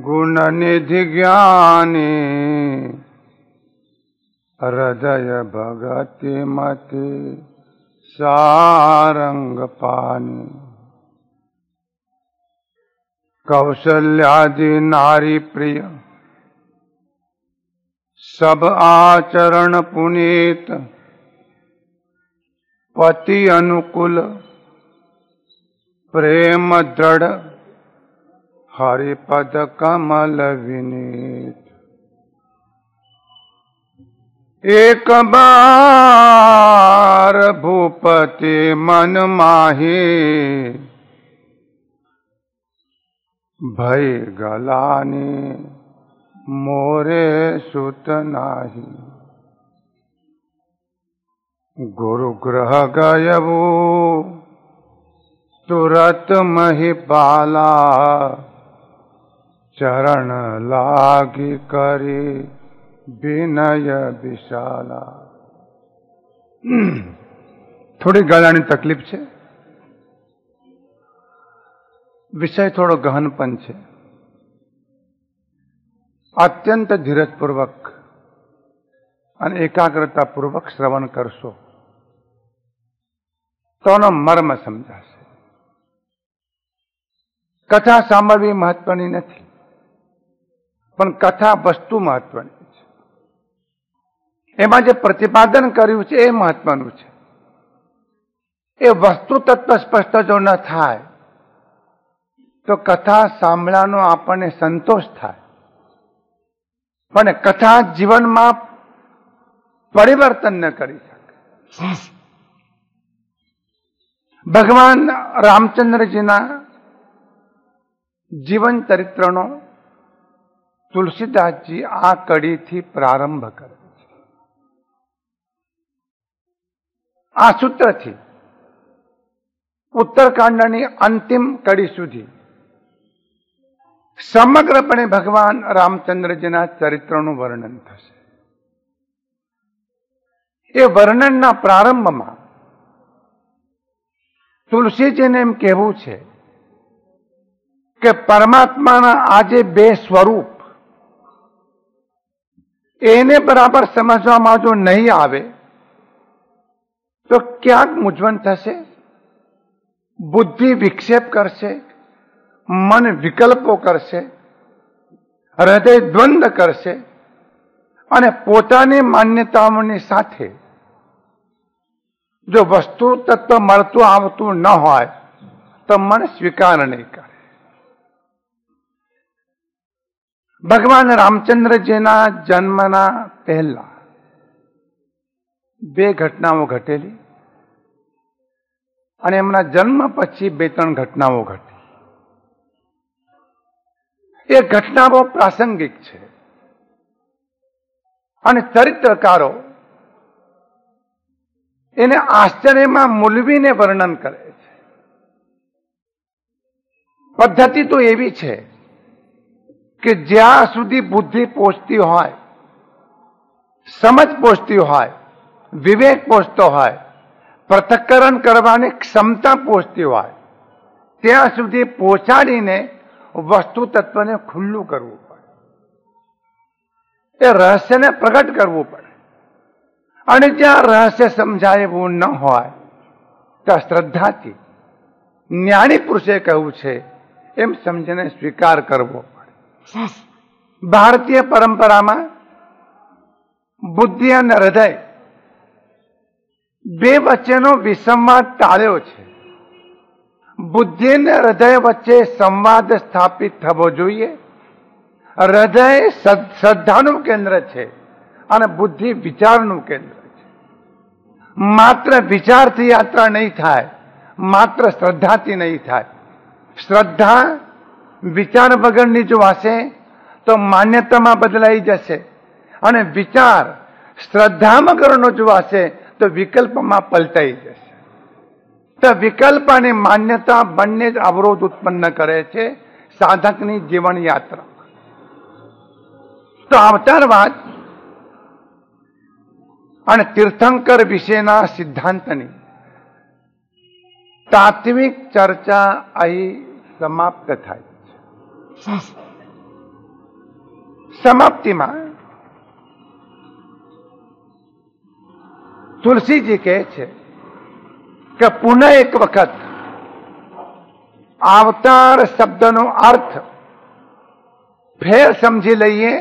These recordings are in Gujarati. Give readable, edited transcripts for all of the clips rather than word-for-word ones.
गुण निधि ज्ञानी हृदय भगति मति सारंग पानी। कौशल्यादि नारी प्रिय सब आचरण पुनीत। पति अनुकूल प्रेम दृढ़ हरिपद कमल विनीत। एक बार भूपति मन माही भय गलानी मोरे सुत नाही। गुरु ग्रह गयबू तुरत महिपाला चरण लागी करी विनय विशाला। थोड़ी गलानी तकलीफ छे, विषय थोड़ो गहनपन छे। अत्यंत धीरजपूर्वक અને એકાગ્રતાપૂર્વક શ્રવણ કરશો તોનો મર્મ સમજાશે. કથા સાંભળવી મહત્વની નથી, પણ કથા વસ્તુ મહત્વની છે. એમાં જે પ્રતિપાદન કર્યું છે એ મહત્વનું છે. એ વસ્તુ તત્વ સ્પષ્ટ જો ન થાય તો કથા સાંભળવાનો આપણને સંતોષ થાય, પણ કથા જીવનમાં પરિવર્તન ન કરી શકે. ભગવાન રામચંદ્રજીના જીવન ચરિત્રનો તુલસીદાસજી આ કડીથી પ્રારંભ કરે છે. આ સૂત્રથી ઉત્તરકાંડની અંતિમ કડી સુધી સમગ્રપણે ભગવાન રામચંદ્રજીના ચરિત્રનું વર્ણન થશે. એ વર્ણનના પ્રારંભમાં તુલસીજીને એમ કહેવું છે કે પરમાત્માના આજે બે સ્વરૂપ એને બરાબર સમજવામાં જો નહીં આવે તો ક્યાંક મૂંઝવણ થશે, બુદ્ધિ વિક્ષેપ કરશે, મન વિકલ્પો કરશે, હૃદય દ્વંદ કરશે અને પોતાની માન્યતાઓની સાથે જો વસ્તુ તત્વ મળતું આવતું ન હોય તો મન સ્વીકાર નહીં કરે. ભગવાન રામચંદ્રજીના જન્મના પહેલા બે ઘટનાઓ ઘટેલી અને એમના જન્મ પછી બે ત્રણ ઘટનાઓ ઘટી. એ ઘટનાઓ પ્રાસંગિક છે અને ચરિત્રકારો એને આશ્ચર્યમાં મૂલવીને વર્ણન કરે છે. પદ્ધતિ તો એવી છે કે જ્યાં સુધી બુદ્ધિ પહોંચતી હોય, સમજ પહોંચતી હોય, વિવેક પહોંચતો હોય, પૃથક્કરણ કરવાની ક્ષમતા પહોંચતી હોય ત્યાં સુધી પહોંચાડીને વસ્તુ તત્વને ખુલ્લું કરવું પડે, એ રહસ્યને પ્રગટ કરવું પડે. અને જ્યાં રહસ્ય સમજાય એવું ન હોય ત્યાં શ્રદ્ધાથી જ્ઞાની પુરુષે કહ્યું છે એમ સમજીને સ્વીકાર કરવો પડે. ભારતીય પરંપરામાં બુદ્ધિ અને હૃદય બે વચ્ચેનો વિસંવાદ ટાળ્યો છે. બુદ્ધિ અને હૃદય વચ્ચે સંવાદ સ્થાપિત થવો જોઈએ. હૃદય શ્રદ્ધાનું કેન્દ્ર છે અને બુદ્ધિ વિચારનું કેન્દ્ર છે. માત્ર વિચારથી યાત્રા નહીં થાય, માત્ર શ્રદ્ધાથી નહીં થાય. શ્રદ્ધા વિચાર વગરની જો હશે તો માન્યતામાં બદલાઈ જશે અને વિચાર શ્રદ્ધા વગરનો જો હશે તો વિકલ્પમાં પલટાઈ જશે. તો વિકલ્પ અને માન્યતા બંને જ અવરોધ ઉત્પન્ન કરે છે સાધકની જીવન યાત્રા. તો અવતારવાદ અને તીર્થંકર વિશેના સિદ્ધાંતની તાત્વિક ચર્ચા અહીં સમાપ્ત થાય છે. સમાપ્તિમાં તુલસીજી કહે છે કે પુનઃ એક વખત અવતાર શબ્દનો અર્થ ફેર સમજી લઈએ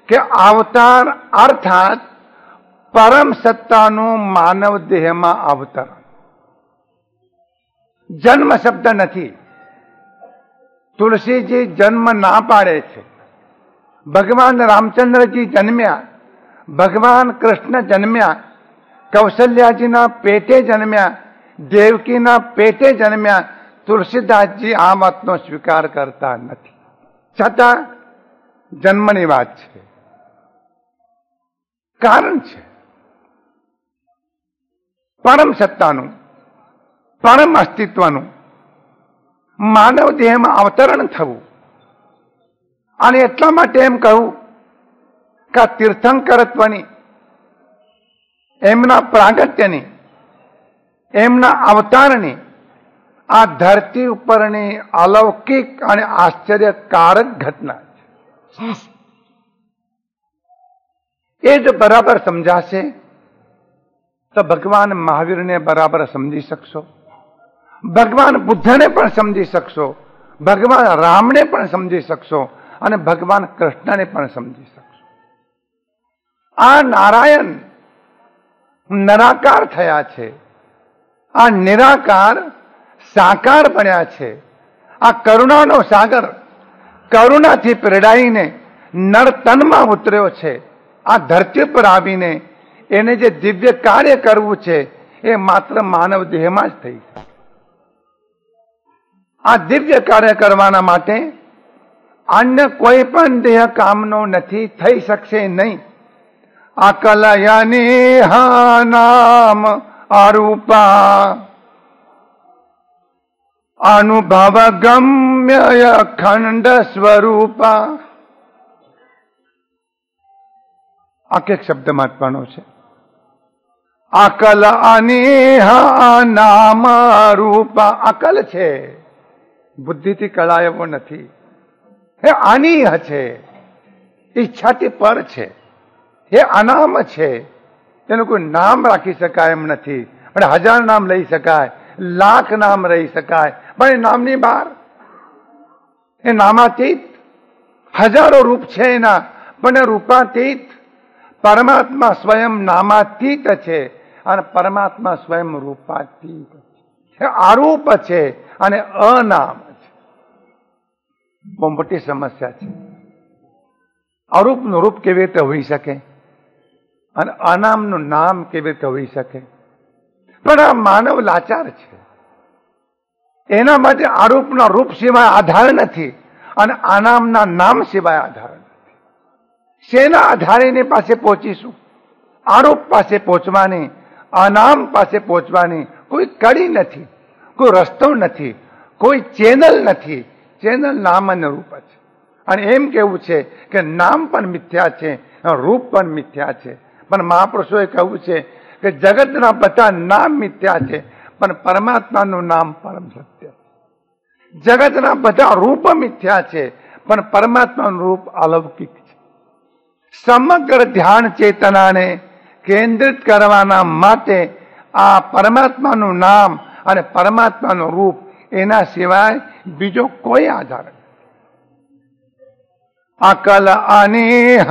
કે અવતાર અર્થાત પરમ સત્તાનું માનવ દેહમાં અવતરણ. જન્મ શબ્દ નથી. તુલસીજી જન્મ ના પાડે છે. ભગવાન રામચંદ્રજી જન્મ્યા, ભગવાન કૃષ્ણ જન્મ્યા, કૌશલ્યાજીના પેટે જન્મ્યા, દેવકીના પેટે જન્મ્યા. તુલસીદાસજી આ વાતનો સ્વીકાર કરતા નથી, છતાં જન્મની વાત છે. કારણ છે પરમ સત્તાનું, પરમ અસ્તિત્વનું માનવ દેહમાં અવતરણ થવું. અને એટલા માટે એમ કહું કે તીર્થંકરત્વની, એમના પ્રાગટ્યની, એમના અવતારની આ ધરતી ઉપરની અલૌકિક અને આશ્ચર્યકારક ઘટના છે. એ જો બરાબર સમજાશે તો ભગવાન મહાવીરને બરાબર સમજી શકશો, ભગવાન બુદ્ધને પણ સમજી શકશો, ભગવાન રામને પણ સમજી શકશો અને ભગવાન કૃષ્ણને પણ સમજી શકશો. આ નારાયણ નિરાકાર થયા છે, આ નિરાકાર સાકાર બન્યા છે. આ કરુણાનો સાગર કરુણાથી પ્રેરાઈને નરતનમાં ઉતર્યો છે. આ ધરતી પર આવીને એને જે દિવ્ય કાર્ય કરવું છે એ માત્ર માનવ દેહમાં જ થઈ શકે. આ દિવ્ય કાર્ય કરવાના માટે અન્ય કોઈ પણ દેહ કામનો નથી, થઈ શકશે નહીં. અકલયની નામ અરૂપા અનુભવ ગમ્ય અખંડ સ્વરૂપા. એક શબ્દમાં જ પણ છે. અકલ અનેહ નામ રૂપા. અકલ છે, બુદ્ધિથી કળાયો નથી. એ અનીહ છે, ઈચ્છાથી પર છે. એ અનામ છે, એનું કોઈ નામ રાખી શકાય એમ નથી. પણ 1000 નામ લઈ શકાય, લાખ નામ રહી શકાય, પણ એ નામની બહાર. એ નામાતીત. હજારો રૂપ છે એના, પણ એ રૂપાતીત. પરમાત્મા સ્વયં નામાતીત છે અને પરમાત્મા સ્વયં રૂપાતીત છે. આરૂપ છે અને અનામ છે. બહુ મોટી સમસ્યા છે. અરૂપનું રૂપ કેવી રીતે હોઈ શકે અને અનામનું નામ કેવી રીતે હોઈ શકે? પણ આ માનવ લાચાર છે. એના માટે આરૂપના રૂપ સિવાય આધાર નથી અને અનામના નામ સિવાય આધાર નથી. શેના આધારે એની પાસે પહોંચીશું? આરૂપ પાસે પહોંચવાની, અનામ પાસે પહોંચવાની કોઈ કડી નથી, કોઈ રસ્તો નથી, કોઈ ચેનલ નથી. ચેનલ નામ અને રૂપ છે. અને એમ કેવું છે કે નામ પણ મિથ્યા છે, રૂપ પણ મિથ્યા છે. પણ મહાપુરુષોએ કહ્યું છે કે જગતના બધા નામ મિથ્યા છે, પણ પરમાત્માનું નામ પરમ સત્ય છે. જગતના બધા રૂપ મિથ્યા છે, પણ પરમાત્માનું રૂપ અલૌકિક છે. સમગ્ર ધ્યાન ચેતનાને કેન્દ્રિત કરવાના માટે આ પરમાત્માનું નામ અને પરમાત્માનું રૂપ, એના સિવાય બીજો કોઈ આધાર નથી. અકલ અનેહ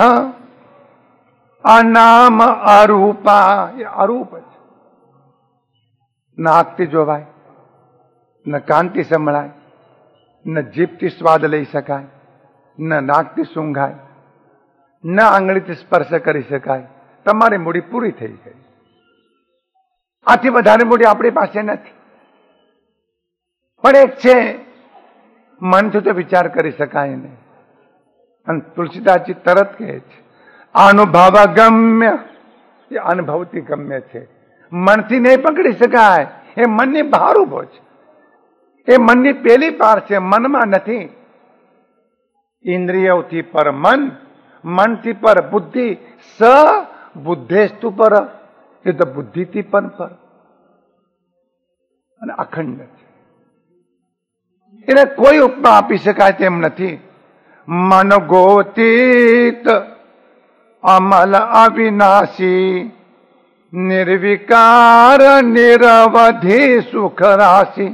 અનામ અરૂપા. એ અરૂપ છે. ન આંખથી જોવાય, ન કાનથી સંભળાય, ન જીભથી સ્વાદ લઈ શકાય, ન નાકથી સૂંઘાય, ન આંગળીથી સ્પર્શ કરી શકાય. તમારી મૂડી પૂરી થઈ ગઈ. આથી વધારે મૂડી આપણી પાસે નથી. પણ એક છે, મનથી તો વિચાર કરી શકાય નહીં. અને તુલસીદાસજી તરત કહે છે અનુભવ ગમ્ય. એ અનુભવથી ગમ્ય છે, મનથી નહીં પકડી શકાય. એ મનની બહાર ઉભો છે, એ મનની પેલી પાર છે, મનમાં નથી. ઇન્દ્રિયોથી પર મન, મનથી પર બુદ્ધિ. સ બુદ્ધેસ્તુ પર, એ તો બુદ્ધિથી પણ પર. અને અખંડ છે. એને કોઈ ઉપમા આપી શકાય તેમ નથી. મન ગોતીત અમલ અવિનાશી નિર્વિકાર નિરવધિ સુખ રાશિ.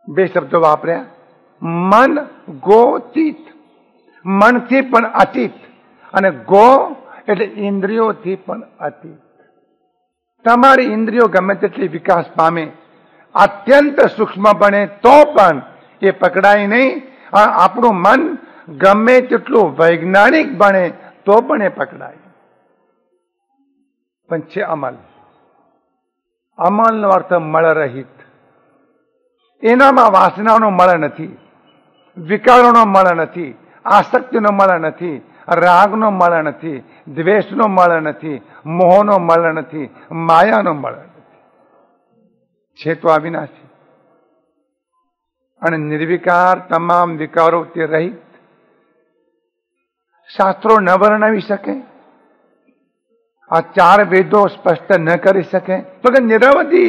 બે શબ્દો વાપર્યા. મન ગોતીત, મનથી પણ અતીત, અને ગો એટલે ઇન્દ્રિયોથી પણ અતીત. તમારી ઇન્દ્રિયો ગમે તેટલી વિકાસ પામે, અત્યંત સૂક્ષ્મ બને તો પણ એ પકડાય નહીં. આપણું મન ગમે તેટલું વૈજ્ઞાનિક બને તો પણ એ પકડાય. પણ છે અમલ. અમલનો અર્થ મળરહિત. એનામાં વાસનાનો મળ નથી, વિકારોનો મળ નથી, આસક્તિનો મળ નથી, રાગનો મળ નથી, દ્વેષનો મળ નથી, મોહનો મળ નથી, માયાનો મળ નથી. છે તો અવિનાશી અને નિર્વિકાર, તમામ વિકારોથી રહિત. શાસ્ત્રો ન વર્ણવી શકે, આ ચાર વેદો સ્પષ્ટ ન કરી શકે, તો કે નિરવધિ.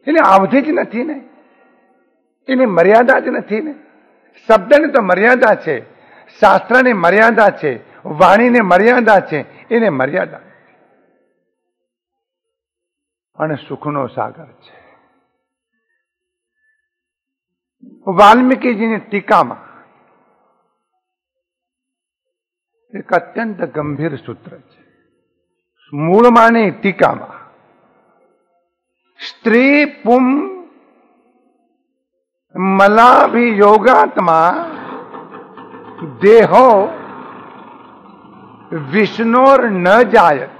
એને અવધિ જ નથી ને, એની મર્યાદા જ નથી ને. શબ્દની તો મર્યાદા છે, શાસ્ત્રની મર્યાદા છે, વાણીની મર્યાદા છે, એને મર્યાદા અને સુખનો સાગર છે. વાલ્મીકીજીની ટીકામાં એક અત્યંત ગંભીર સૂત્ર છે. મૂળમાંની ટીકામાં સ્ત્રી પુમ મલાભિયોગાત્મા દેહો વિષ્ણોર ન જાયત.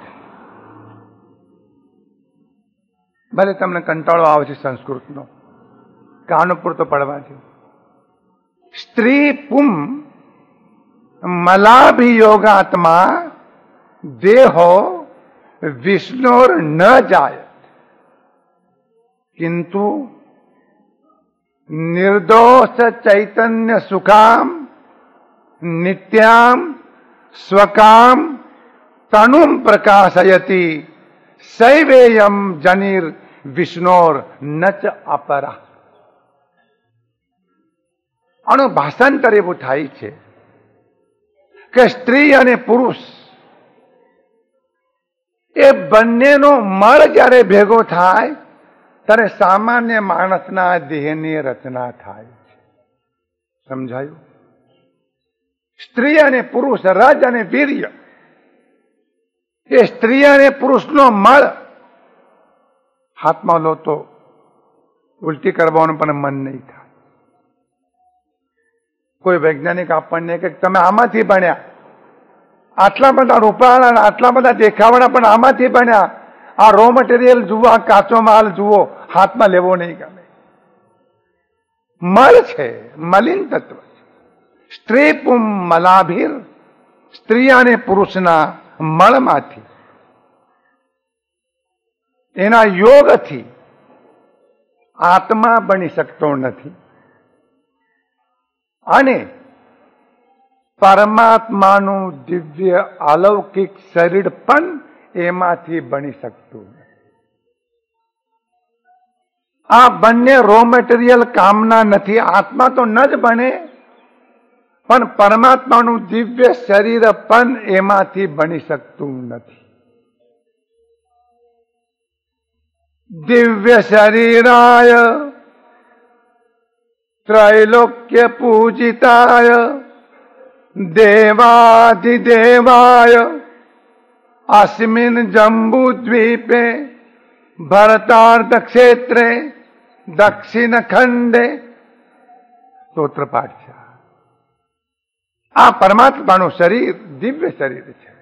ભલે તમને કંટાળો આવે છે સંસ્કૃતનો, કાનો પૂરતો પડવા છે. સ્ત્રી પુમ મલાભિયોગાત્મા દેહો વિષ્ણોર ન જાયત કિંતુ નિર્દોષ ચૈતન્ય સુખામ નિત્યામ સ્વકામ તનુમ પ્રકાશયતી સૈવેયમ જનિર વિષ્ણોર નચ અપરા. આનું ભાષાંતર એવું થાય છે કે સ્ત્રી અને પુરુષ એ બંનેનો મળ જ્યારે ભેગો થાય ત્યારે સામાન્ય માણસના દેહની રચના થાય છે. સમજાયું? સ્ત્રી અને પુરુષ, રજ અને વીર્ય, એ સ્ત્રી અને પુરુષનો મળ હાથમાં લો તો ઉલટી કરવાનું પણ મન નહીં થાય. કોઈ વૈજ્ઞાનિક આપણને કે તમે આમાંથી ભણ્યા, આટલા બધા રૂપાળા, આટલા બધા દેખાવાળા પણ આમાંથી ભણ્યા, આ રો મટીરિયલ જુઓ, આ કાચો માલ જુઓ, હાથમાં લેવો નહીં ગમે. મળ છે, મલિન તત્વ છે. સ્ત્રી પુમ મલાભીર, સ્ત્રી અને પુરુષના મળમાંથી, એના યોગથી આત્મા બની શકતો નથી અને પરમાત્માનું દિવ્ય અલૌકિક શરીર પણ એમાંથી બની શકતું નથી. આ બંને રો મટીરિયલ કામના નથી. આત્મા તો ન જ બને, પણ પરમાત્માનું દિવ્ય શરીર પણ એમાંથી બની શકતું નથી. દિવ્ય શરીરાય ત્રૈલોક્ય પૂજિતાય દેવાધિદેવાય અસ્મિન જંબુ દ્વીપે ભરતાર્થ ક્ષેત્રે દક્ષિણ ખંડે સ્તોત્ર પાઠ છે. આ પરમાત્માનું શરીર દિવ્ય શરીર છે.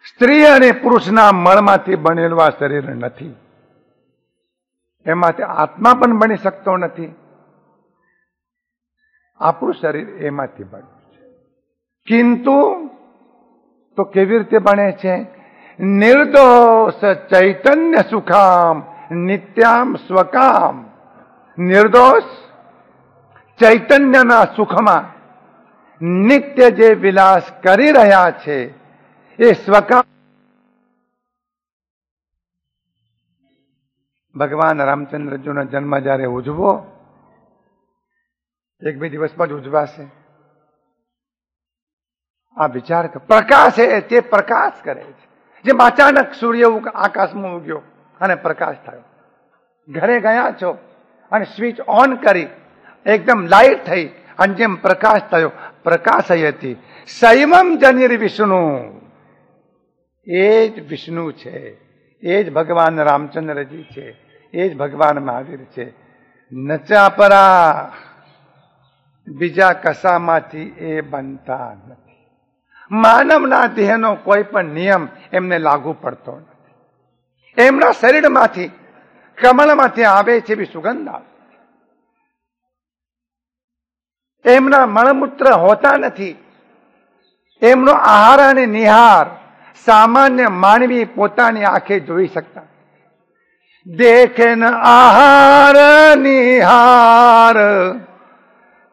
સ્ત્રી અને પુરુષના મળમાંથી બનેલું આ શરીર નથી. એમાંથી આત્મા પણ બની શકતો નથી. આપણું શરીર એમાંથી બન્યું છે. કિંતુ તો કેવી રીતે બને છે? નિર્દોષ ચૈતન્ય સુખામ નિત્યામ સ્વકામ. નિર્દોષ ચૈતન્યના સુખમાં નિત્ય જે વિલાસ કરી રહ્યા છે એ સ્વકામ ભગવાન રામચંદ્રજીનો જન્મ જ્યારે ઉજવો, એક બે દિવસમાં જ ઉજવાશે? આ વિચાર કર. પ્રકાશ એ તે પ્રકાશ કરે છે. જેમ અચાનક સૂર્ય આકાશમાં ઉગ્યો અને પ્રકાશ થયો. ઘરે ગયા છો અને સ્વિચ ઓન કરી, એકદમ લાઈટ થઈ અને જેમ પ્રકાશ થયો, પ્રકાશ હતી. શૈવમ જનિર વિષ્ણુ, એ જ વિષ્ણુ છે, એ જ ભગવાન રામચંદ્રજી છે, એ જ ભગવાન મહાવીર છે. નચાપરા બીજા કશામાંથી એ બનતા નથી. માનવના દેહનો કોઈ પણ નિયમ એમને લાગુ પડતો નથી. એમના શરીરમાંથી, કમળમાંથી આવે છે એવી સુગંધ આવે. એમના મળમૂત્ર હોતા નથી. એમનો આહાર અને નિહાર સામાન્ય માનવી પોતાની આંખે જોઈ શકતા. દેખે ન આહાર નિહાર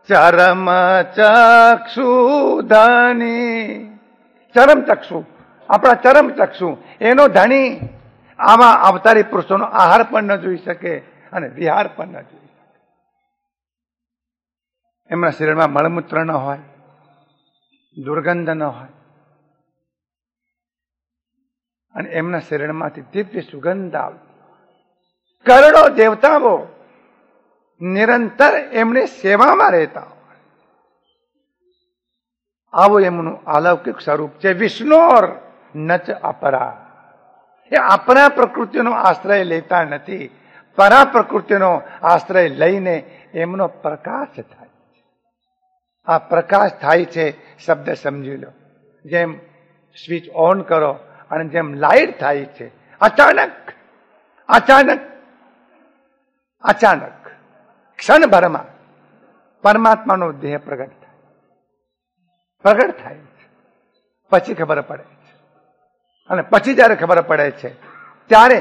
ચરમ ચક્ષુ ધની. ચરમ ચક્ષુ, આપણા ચરમ ચક્ષુ, એનો ધણી આવા અવતારી પુરુષોનો આહાર પણ ન જોઈ શકે અને વિહાર પણ ન જોઈ શકે. એમના શરીરમાં મળમૂત્ર ન હોય, દુર્ગંધ ન હોય, અને એમના શરીરમાંથી દિવ્ય સુગંધ આવતી. કરોડો દેવતાઓ નિરંતર એમની સેવામાં રહેતા હોય. આવું એમનું અલૌકિક સ્વરૂપ છે. વિષ્ણુર નચ અપરા. એ આપણા પ્રકૃતિનો આશ્રય લેતા નથી, પરા પ્રકૃતિનો આશ્રય લઈને એમનો પ્રકાશ થાય છે. આ પ્રકાશ થાય છે શબ્દ સમજી લો. જેમ સ્વિચ ઓન કરો અને જેમ લાઈટ થાય છે, અચાનક અચાનક અચાનક ક્ષણભરમાં પરમાત્માનો દેહ પ્રગટ થાય છે. પછી ખબર પડે છે, અને પછી જયારે ખબર પડે છે ત્યારે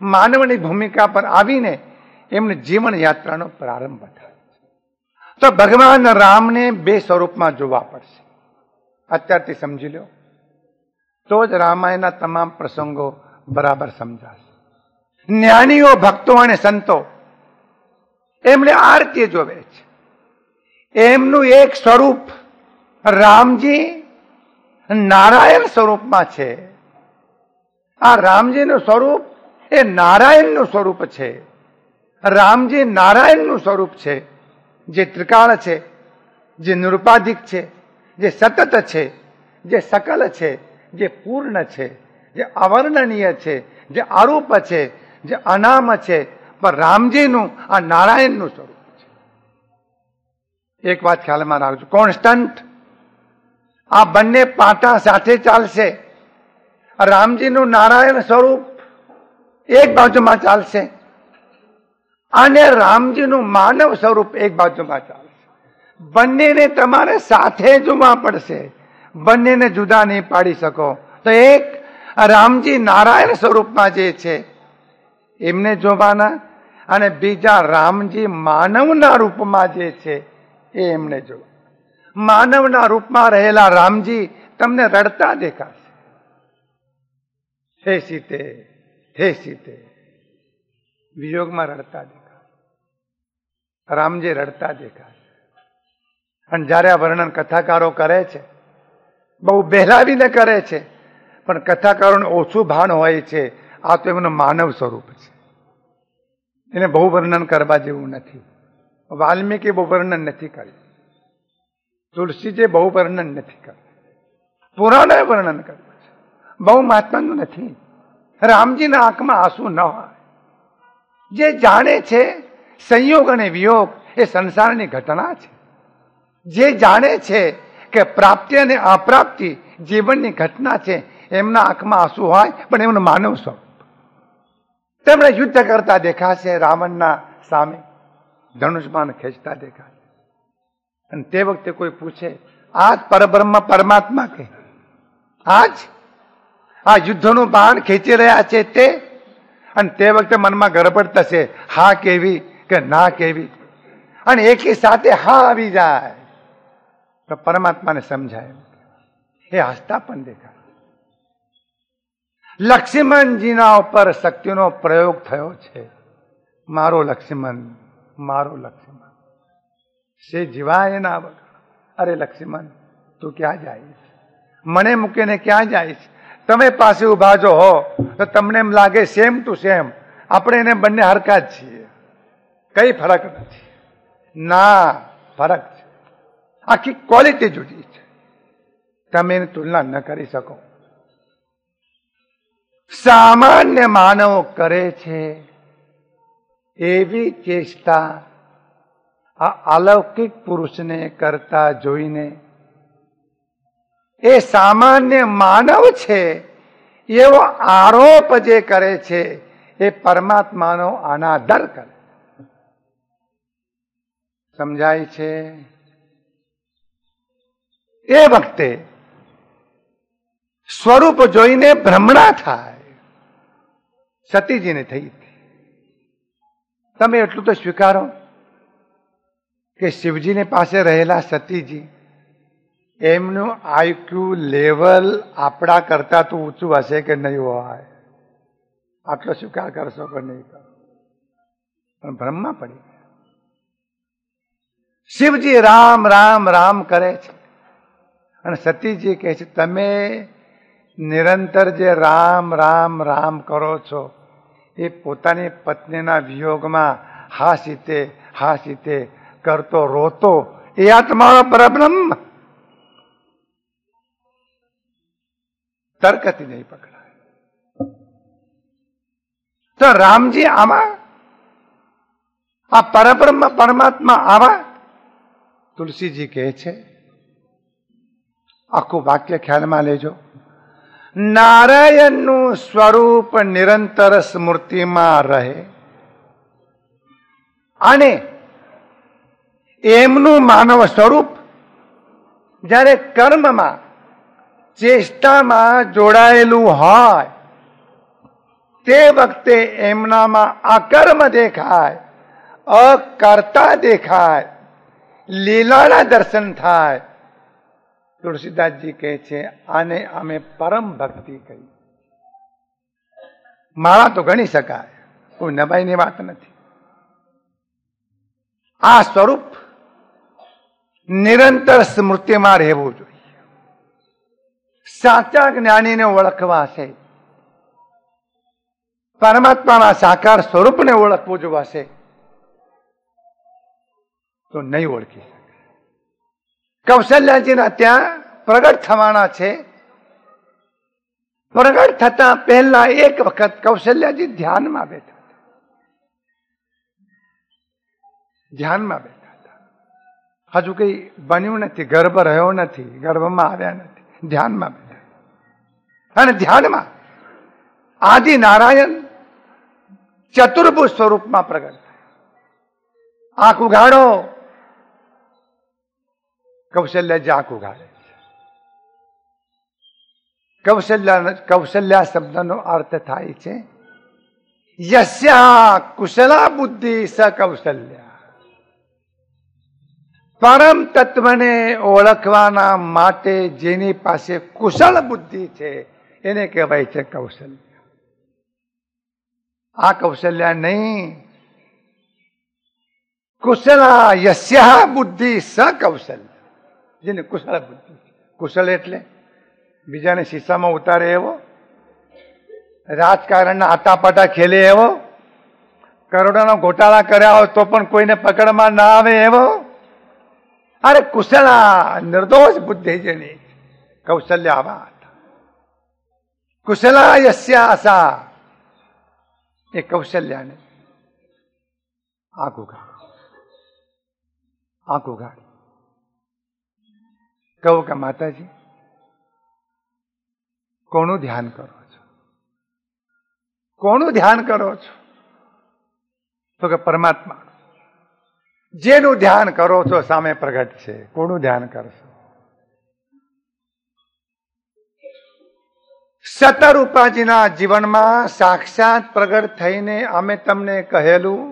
માનવની ભૂમિકા પર આવીને એમની જીવન યાત્રાનો પ્રારંભ થાય છે. તો ભગવાન રામને બે સ્વરૂપમાં જોવા પડશે. અત્યારથી સમજી લો તો જ રામાયણના તમામ પ્રસંગો બરાબર સમજાશે. જ્ઞાનીઓ, ભક્તો અને સંતો એમને આ રીતે જોવે છે. એમનું એક સ્વરૂપ રામજી નારાયણ સ્વરૂપમાં છે. આ રામજીનું સ્વરૂપ એ નારાયણનું સ્વરૂપ છે. રામજી નારાયણનું સ્વરૂપ છે, જે ત્રિકાળ છે, જે નિરુપાધિક છે, જે સતત છે, જે સકલ છે, જે પૂર્ણ છે, જે અવર્ણનીય છે, જે અરૂપ છે, જે અનામ છે. પણ રામજીનું આ નારાયણનું સ્વરૂપ છે. એક વાત ખ્યાલમાં રાખજો, કોન્સ્ટન્ટ. આ બંને પાટા સાથે ચાલશે. રામજીનું નારાયણ સ્વરૂપ એક બાજુમાં ચાલશે અને રામજીનું માનવ સ્વરૂપ એક બાજુમાં ચાલશે. બંનેને તમારે સાથે જોવા પડશે. બંનેને જુદા નહીં પાડી શકો. તો એક રામજી નારાયણ સ્વરૂપમાં જે છે એમને જોવાના, અને બીજા રામજી માનવના રૂપમાં જે છે એ એમને જોવા. માનવના રૂપમાં રહેલા રામજી તમને રડતા દેખાશે. હે સીતે, હે સીતે, વિયોગમાં રડતા દેખાશે. રામજી રડતા દેખાશે. અને જયારે આ વર્ણન કથાકારો કરે છે, બહુ બહેલાવીને કરે છે, પણ કથાકારોને ઓછું ભાન હોય છે. આ તો એમનું માનવ સ્વરૂપ છે. એને બહુ વર્ણન કરવા જેવું નથી. વાલ્મીકી બહુ વર્ણન નથી કર્યું, તુલસીજી બહુ વર્ણન નથી કર્યું, પુરાણોએ વર્ણન કર્યું છે. બહુ મહાત્માનું નથી. રામજીના આંખમાં આંસુ ન હોય. જે જાણે છે સંયોગ અને વિયોગ એ સંસારની ઘટના છે. જે જાણે છે કે પ્રાપ્તિ અને અપ્રાપ્તિ જીવનની ઘટના છે, એમના આંખમાં આંસુ હોય, પણ એમનું માનવ સ્વરૂપ. તેમણે યુદ્ધ કરતા દેખાશે રાવણના સામે, ધનુષબાણ ખેંચતા દેખાશે. અને તે વખતે કોઈ પૂછે, આજ પરબ્રહ્મ પરમાત્મા કે આજ આ યુદ્ધનું બાણ ખેંચી રહ્યા છે તે? અને તે વખતે મનમાં ગડબડ થશે, હા કેવી કે ના કેવી, અને એકી સાથે હા આવી જાય તો પરમાત્માને સમજાય. એ હસતા પણ દેખાય. લક્ષ્મણજીના ઉપર શક્તિનો પ્રયોગ થયો છે. मारो लक्ष्मण, मारो लक्ष्मण से जीवाय ना वगड़। अरे लक्ष्मण तू क्या जाईश, मने मूकीने क्या जाईश? तमे पासे उभा जो हो तो तमने एम लागे सेम टू सेम આપણે એને બંને હરખા જ છીએ, કઈ ફરક નથી. ના, ફરક છે. આખી ક્વોલિટી જુદી છે, તમે એની તુલના ન કરી શકો. સામાન્ય માનવ કરે છે એવી ચેષ્ટા આ અલૌકિક પુરુષને કરતા જોઈને એ સામાન્ય માનવ છે એવો આરોપ જે કરે છે એ પરમાત્માનો અનાદર કરે. સમજાય છે? એ વખતે સ્વરૂપ જોઈને ભ્રમણા થાય. સતીજીને થઈ હતી. તમે એટલું તો સ્વીકારો કે શિવજીની પાસે રહેલા સતીજી એમનું આઈક્યુ લેવલ આપણા કરતા તો ઊંચું હશે કે નહીં હોય? આટલો સ્વીકાર કરશો કે નહીં કરો? પણ ભ્રમમાં પડી ગયા. શિવજી રામ રામ રામ કરે છે અને સતીજી કહે છે તમે નિરંતર જે રામ રામ રામ કરો છો એ પોતાની પત્નીના વિયોગમાં હા સીતે કરતો રોતો એ આ તમારો પરબ્રહ્મ. તર્કથી નહીં પકડાય. તો રામજી આવા, આ પરબ્રહ્મ પરમાત્મા આવા? તુલસીજી કહે છે, આખું વાક્ય ખ્યાલમાં લેજો. નારાયણનું સ્વરૂપ નિરંતર સ્મૃતિમાં રહે અને એમનું માનવ સ્વરૂપ જ્યારે કર્મમાં ચેષ્ટામાં જોડાયેલું હોય તે વખતે એમનામાં અકર્મ દેખાય, અકર્તા દેખાય, લીલાના દર્શન થાય. તુલસીદાસજી કહે છે આને અમે પરમ ભક્તિ કહી. માળા તો ગણી શકાય, કોઈ નવાઈની વાત નથી. આ સ્વરૂપ નિરંતર સ્મૃતિમાં રહેવું જોઈએ. સાચા જ્ઞાનીને ઓળખવા છે, પરમાત્માના સાકાર સ્વરૂપને ઓળખવું જોવાશે તો નહીં ઓળખી શકે. કૌશલ્યાજીના ત્યાં પ્રગટ થવાના છે. પ્રગટ થતા પહેલા એક વખત કૌશલ્યાજી ધ્યાનમાં બેઠા હતા. ધ્યાનમાં બેઠા હતા. હજુ કઈ બન્યું નથી, ગર્ભ રહ્યો નથી, ગર્ભમાં આવ્યા નથી, ધ્યાનમાં બેઠા. અને ધ્યાનમાં આદિ નારાયણ ચતુર્ભુજ સ્વરૂપમાં પ્રગટ થાય. આંખ ઉઘાડો. કૌશલ્યાજી આંખ ઉઘાડે છે. કૌશલ્યા શબ્દનો અર્થ થાય છે યસ્યા કુશલા બુદ્ધિ સ કૌશલ્યા. પરમ તત્વને ઓળખવાના માટે જેની પાસે કુશળ બુદ્ધિ છે એને કહેવાય છે કૌશલ્ય. આ કૌશલ્યા નહીં. કુશલા યસ્યા બુદ્ધિ સ કૌશલ્ય. જેને કુશળ બુદ્ધિ. કુશળ એટલે બીજાને શીશામાં ઉતારે એવો, રાજકારણના આટાપાટા ખેલે એવો, કરોડોનો ઘોટાળા કર્યા હોય તો પણ કોઈને પકડમાં ના આવે એવો. અરે કુશળા નિર્દોષ બુદ્ધિ જેની, કૌશલ્ય આવા હતા. કુશલા યસ્યા આશા એ કૌશલ્યાને આંખ ઉઘાડી. આંખ ઉઘાડી. કહું કે માતાજી કોનું ધ્યાન કરો છો? કોનું ધ્યાન કરો છો? તો કે પરમાત્મા. જેનું ધ્યાન કરો છો સામે પ્રગટ છે. કોનું ધ્યાન કરશો? સતરૂપાજીના જીવનમાં સાક્ષાત પ્રગટ થઈને અમે તમને કહેલું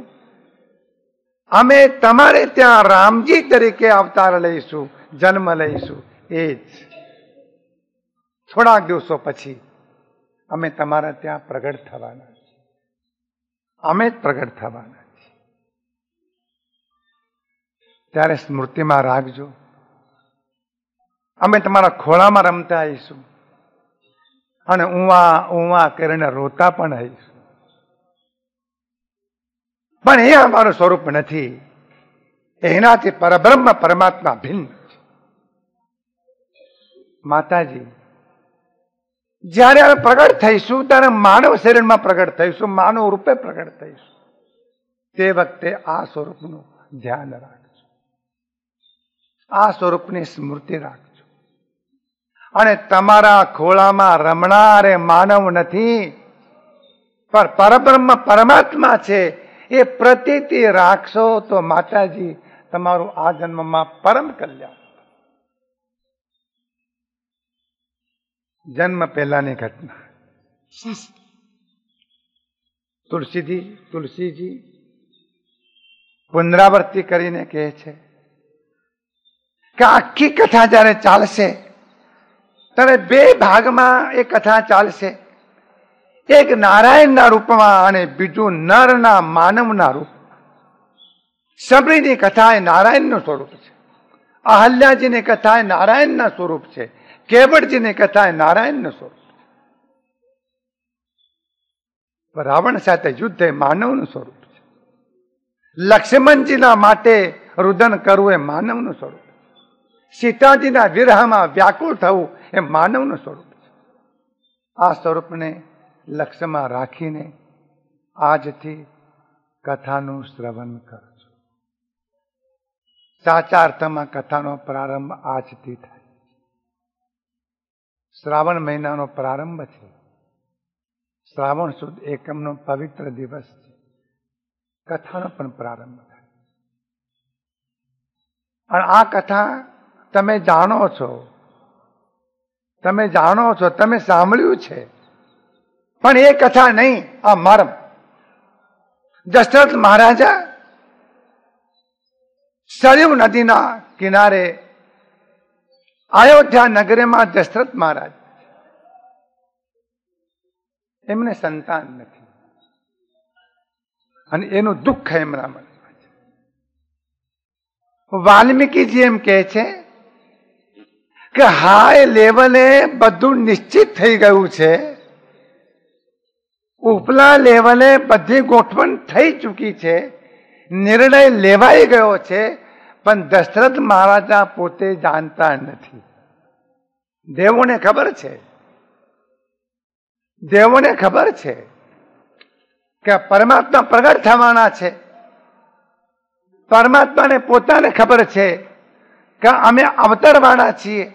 અમે તમારે ત્યાં રામજી તરીકે અવતાર લઈશું, જન્મ લઈશું. એ જ થોડાક દિવસો પછી અમે તમારા ત્યાં પ્રગટ થવાના છીએ. અમે જ પ્રગટ થવાના છીએ. ત્યારે સ્મૃતિમાં રાખજો. અમે તમારા ખોળામાં રમતા આવીશું અને ઉવા ઉવા કરીને રોતા પણ આવીશું. પણ એ અમારું સ્વરૂપ નથી. એનાથી પરબ્રહ્મ પરમાત્મા ભિન્ન છે. માતાજી, જ્યારે અમે પ્રગટ થઈશું ત્યારે માનવ શરીરમાં પ્રગટ થઈશું, માનવ રૂપે પ્રગટ થઈશું. તે વખતે આ સ્વરૂપનું ધ્યાન રાખજો, આ સ્વરૂપની સ્મૃતિ રાખજો. અને તમારા ખોળામાં રમનારે માનવ નથી, પણ પરબ્રહ્મ પરમાત્મા છે. એ પ્રતીતિ રાખશો તો માતાજી તમારું આ જન્મમાં પરમ કલ્યાણ. જન્મ પહેલાની ઘટના. તુલસીજી પુનરાવર્તી કરીને કહે છે કે આખી કથા જયારે ચાલશે ત્યારે બે ભાગમાં એ કથા ચાલશે. એક નારાયણના રૂપમાં અને બીજું નરના માનવના રૂપ. સબરીની કથા એ નારાયણનું સ્વરૂપ છે. અહલ્યાજીની કથા એ નારાયણના સ્વરૂપ છે. કેવડજીની કથા એ નારાયણનું સ્વરૂપ છે. રાવણ સાથે યુદ્ધ એ માનવનું સ્વરૂપ છે. લક્ષ્મણજીના માટે રુદન કરવું એ માનવનું સ્વરૂપ છે. સીતાજીના વિરહમાં વ્યાકુળ થવું એ માનવનું સ્વરૂપ છે. આ સ્વરૂપને લક્ષ્યમાં રાખીને આજથી કથાનું શ્રવણ કરજો. સાચા અર્થમાં કથાનો પ્રારંભ આજથી થાય. શ્રાવણ મહિનાનો પ્રારંભ છે. શ્રાવણ સુદ એકમનો પવિત્ર દિવસ છે. કથાનો પણ પ્રારંભ થાય. અને આ કથા તમે જાણો છો, તમે સાંભળ્યું છે, પણ એ કથા નહીં, આ મર્મ. દશરથ મહારાજા સરયુ નદીના કિનારે અયોધ્યા નગરીમાં દશરથ મહારાજ, એમને સંતાન નથી અને એનું દુઃખ એમના મનમાં છે. વાલ્મીકીજી એમ કહે છે કે હાઈ લેવલે બધું નિશ્ચિત થઈ ગયું છે, ઉપલા લેવલે બધી ગોઠવણ થઈ ચૂકી છે, નિર્ણય લેવાઈ ગયો છે, પણ દશરથ મહારાજા પોતે જાણતા નથી. દેવોને ખબર છે કે પરમાત્મા પ્રગટ થવાના છે. પરમાત્માને પોતાને ખબર છે કે અમે અવતરવાના છીએ.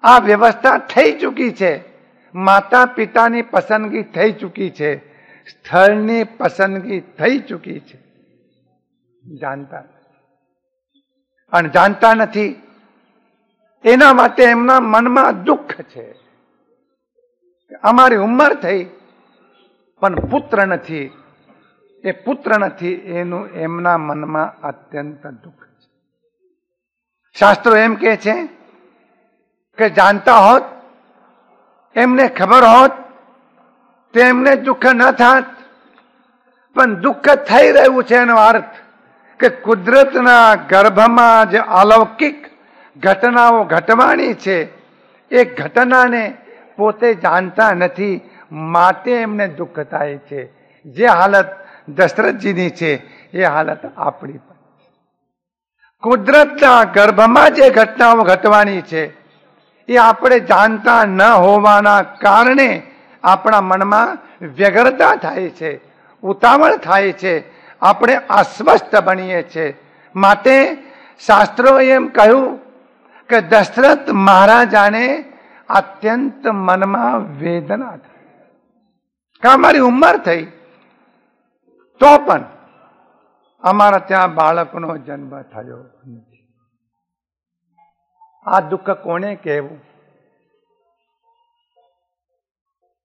આ વ્યવસ્થા થઈ ચૂકી છે. માતા પિતાની પસંદગી થઈ ચૂકી છે. સ્થળની પસંદગી થઈ ચૂકી છે. જાણતા નથી. એના માટે એમના મનમાં દુઃખ છે. અમારી ઉંમર થઈ પણ પુત્ર નથી, એ પુત્ર નથી, એનું એમના મનમાં અત્યંત દુઃખ છે. શાસ્ત્રો એમ કહે છે કે જાણતા હોત, એમને ખબર હોત તો એમને દુઃખ ન થાત. પણ દુઃખ થઈ રહ્યું છે એનો અર્થ કે કુદરતના ગર્ભમાં જે અલૌકિક ઘટનાઓ ઘટવાની છે એ ઘટનાને પોતે જાણતા નથી, માટે એમને દુઃખ થાય છે. જે હાલત દશરથજીની છે એ હાલત આપણી પણ. કુદરતના ગર્ભમાં જે ઘટનાઓ ઘટવાની છે એ આપણે જાણતા ન હોવાના કારણે આપણા મનમાં વ્યગ્રતા થાય છે, ઉતાવળ થાય છે, આપણે અસ્વસ્થ બનીએ છીએ. માટે શાસ્ત્રોએ એમ કહ્યું કે દશરથ મહારાજાને અત્યંત મનમાં વેદના થઈ કે અમારી ઉંમર થઈ તો પણ અમારા ત્યાં બાળકનો જન્મ થયો નથી. આ દુઃખ કોને કહેવું?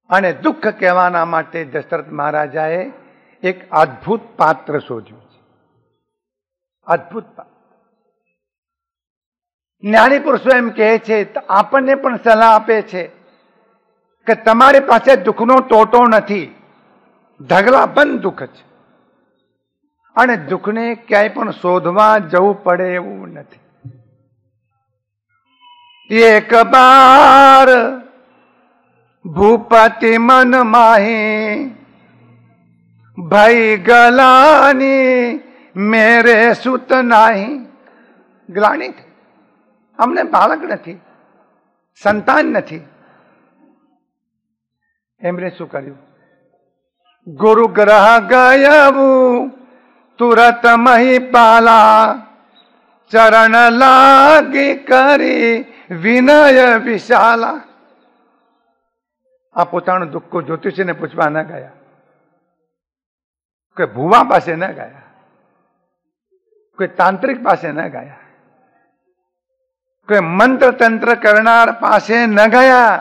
અને દુઃખ કહેવાના માટે દશરથ મહારાજાએ એક અદ્ભુત પાત્ર શોધ્યું છે. અદ્ભુત પાત્ર. જ્ઞાની પુરુષો એમ કહે છે, આપણને પણ સલાહ આપે છે કે તમારી પાસે દુઃખનો ટોટો નથી, ઢગલા બંધ દુઃખ છે. અને દુઃખને ક્યાંય પણ શોધવા જવું પડે એવું નથી. એક બાર ભૂપતિ મન માહી ભાઈ ગલાની મેરે સુત નાહી. ગ્લાની થઈ, અમને બાળક નથી, સંતાન નથી. એમણે શું કર્યું? ગુરુ ગ્રહ ગયવું તુરત મહી પાલા ચરણ લાગી કરી વિનય વિશાલા. આ પોતાનું દુઃખ જ્યોતિષીને પૂછવા ન ગયા, કોઈ ભુવા પાસે ન ગયા, કોઈ તાંત્રિક પાસે ન ગયા, કોઈ મંત્ર તંત્ર કરનાર પાસે ન ગયા,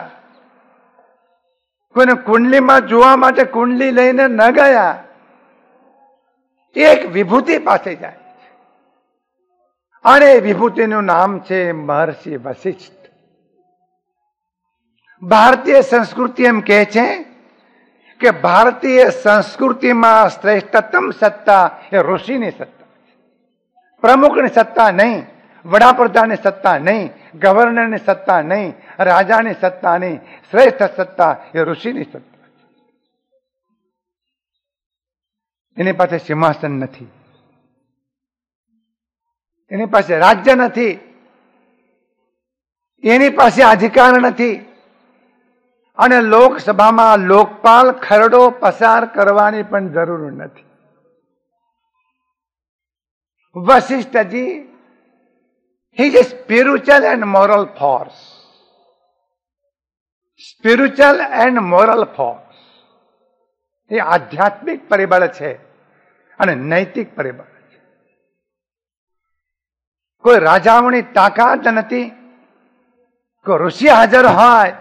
કોઈને કુંડલીમાં જોવા માટે કુંડલી લઈને ન ગયા. એક વિભૂતિ પાસે જાય અને વિભૂતિનું નામ છે મહર્ષિ વશિષ્ઠ. ભારતીય સંસ્કૃતિ એમ કહે છે કે ભારતીય સંસ્કૃતિમાં શ્રેષ્ઠતમ સત્તા એ ઋષિની સત્તા છે. પ્રમુખની સત્તા નહીં, વડાપ્રધાનની સત્તા નહીં, ગવર્નરની સત્તા નહીં, રાજાની સત્તા નહીં. શ્રેષ્ઠ સત્તા એ ઋષિની સત્તા છે. એની પાસે સિંહાસન નથી, એની પાસે રાજ્ય નથી, એની પાસે અધિકાર નથી, અને લોકસભામાં લોકપાલ ખરડો પસાર કરવાની પણ જરૂર નથી. વશિષ્ઠજી he is a spiritual and moral force. Spiritual and moral force. એ આધ્યાત્મિક પરિબળ છે અને નૈતિક પરિબળ છે. કોઈ રાજાઓની તાકાત નથી. કોઈ ઋષિ હાજર હોય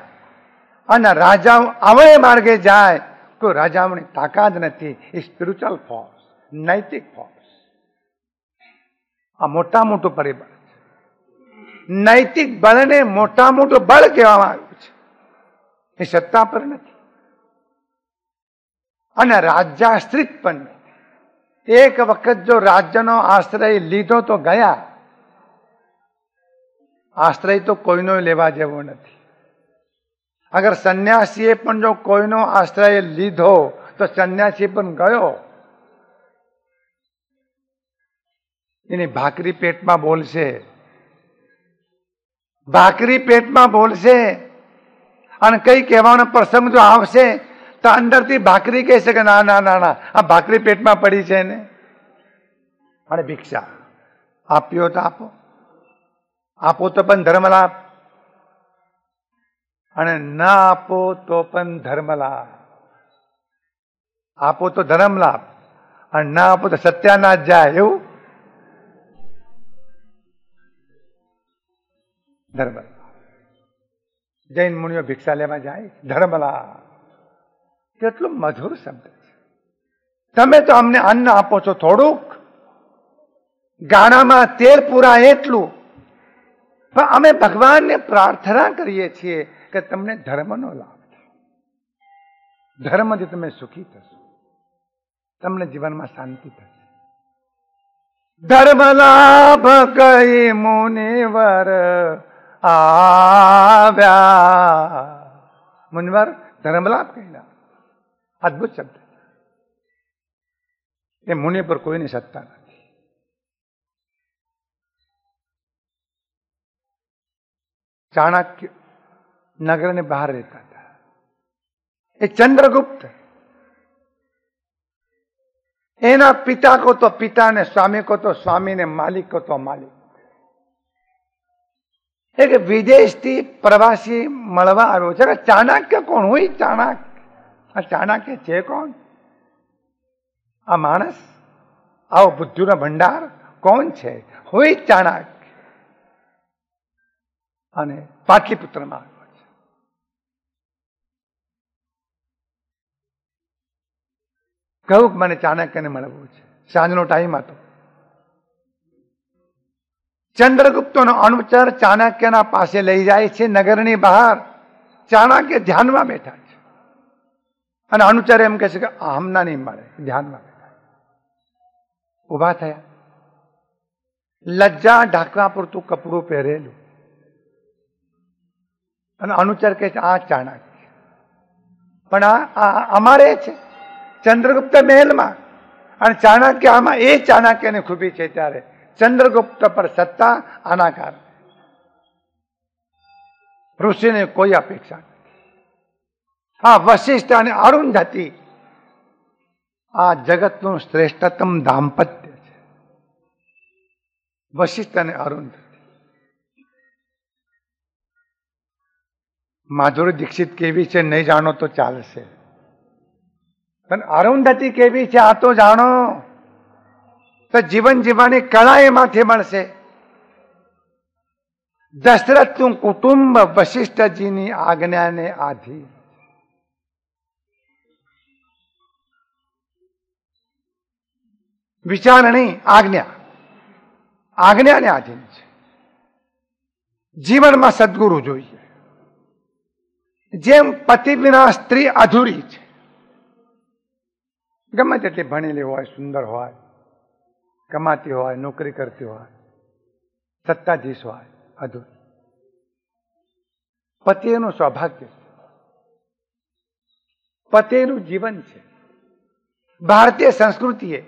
અને રાજાઓ આવડે માર્ગે જાય, કોઈ રાજાઓની તાકાત નથી. એ સ્પિરિચ્યુઅલ ફોર્સ, નૈતિક ફોર્સ. આ મોટા મોટું પરિબળ છે. નૈતિક બળને મોટા મોટું બળ કહેવામાં આવ્યું છે. એ સત્તા પર નથી અને રાજ્યાશ્રિત પણ નથી. એક વખત જો રાજ્યનો આશ્રય લીધો તો ગયા. આશ્રય તો કોઈનો લેવા જેવો નથી. અગર સંન્યાસીએ પણ જો કોઈનો આશ્રય લીધો તો સંન્યાસી પણ ગયો. એની ભાખરી પેટમાં બોલશે, ભાખરી પેટમાં બોલશે, અને કઈ કહેવાનો પ્રસંગ જો આવશે તો અંદરથી ભાખરી કહેશે કે ના ના ના ના, આ ભાખરી પેટમાં પડી છે ને. અને ભિક્ષા આપ્યો તો આપો, આપો તો પણ ધર્મ લાભ, અને ના આપો તો પણ ધર્મ લાભ. આપો તો ધર્મ લાભ અને ના આપો તો સત્યાનાશ જાય. એવું ધર્મ. જૈન મુનિઓ ભિક્ષા લેવા જાય, ધર્મલા. કેટલું મધુર શબ્દ છે. તમે તો અમને અન્ન આપો છો થોડુંક, ગાણામાં તેલ પૂરા એટલું, પણ અમે ભગવાનને પ્રાર્થના કરીએ છીએ કે તમને ધર્મનો લાભ થાય. ધર્મથી તમે સુખી થશો, તમને જીવનમાં શાંતિ થશે. ધર્મ લાભ કઈ મુનિવર આવ્યા. મુનિવર ધર્મલાભ કહેલા. અદભુત શબ્દ. એ મુનિ પર કોઈની સત્તા નથી. ચાણક્ય નગરની બહાર રહેતા હતા. એ ચંદ્રગુપ્ત, એના પિતા કો તો પિતા ને, સ્વામી કો તો સ્વામી ને, માલિક કો તો માલિક. એક વિદેશથી પ્રવાસી મળવા આવ્યો છે. ચાણક્ય કોણ હોય? ચાણક્ય. આ ચાણક્ય છે કોણ? આ માણસ, આવો બુદ્ધિનો ભંડાર કોણ છે? હોય ચાણક્ય. અને પાટલીપુત્રમાં આવ્યો છે. કહું મને ચાણક્યને મળવું છે. સાંજનો ટાઈમ હતો. ચંદ્રગુપ્તનો અનુચર ચાણક્યના પાસે લઈ જાય છે નગરની બહાર. ચાણક્ય ધ્યાનમાં બેઠા છે અને અનુચર એમ કહે છે કે હમણાં નહીં મળે, ધ્યાનમાં બેઠા. ઉભા થયા. લજ્જા ઢાંકવા પૂરતું કપડું પહેરેલું અને અનુચર કહે છે આ ચાણક્ય. પણ આ અમારે છે ચંદ્રગુપ્ત મહેલમાં, અને ચાણક્ય આમાં. એ ચાણક્યની ખૂબી છે. ત્યારે ચંદ્રગુપ્ત પર સત્તા આના કારણે. ઋષિને કોઈ અપેક્ષા નથી. આ વશિષ્ઠ અને અરુંધતી આ જગતનું શ્રેષ્ઠતમ દાંપત્ય છે. વશિષ્ઠ અને અરુંધતી. માધુરી દીક્ષિત કેવી છે નહીં જાણો તો ચાલશે, પણ અરુંધતી કેવી છે આ તો જાણો, તો જીવન જીવવાની કળા એમાંથી મળશે. દશરથનું કુટુંબ વશિષ્ઠજીની આજ્ઞાને આધીન. વિચારણી આજ્ઞાને આધીન છે. જીવનમાં સદગુરુ જોઈએ. જેમ પતિ વિના સ્ત્રી અધૂરી છે. ગમે તેટલી ભણેલી હોય, સુંદર હોય, કમાતી હોય, નોકરી કરતી હોય, સત્તાધીશ હોય, અધૂરી. પતિ એનું સૌભાગ્ય છે, પતિ એનું જીવન છે. ભારતીય સંસ્કૃતિએ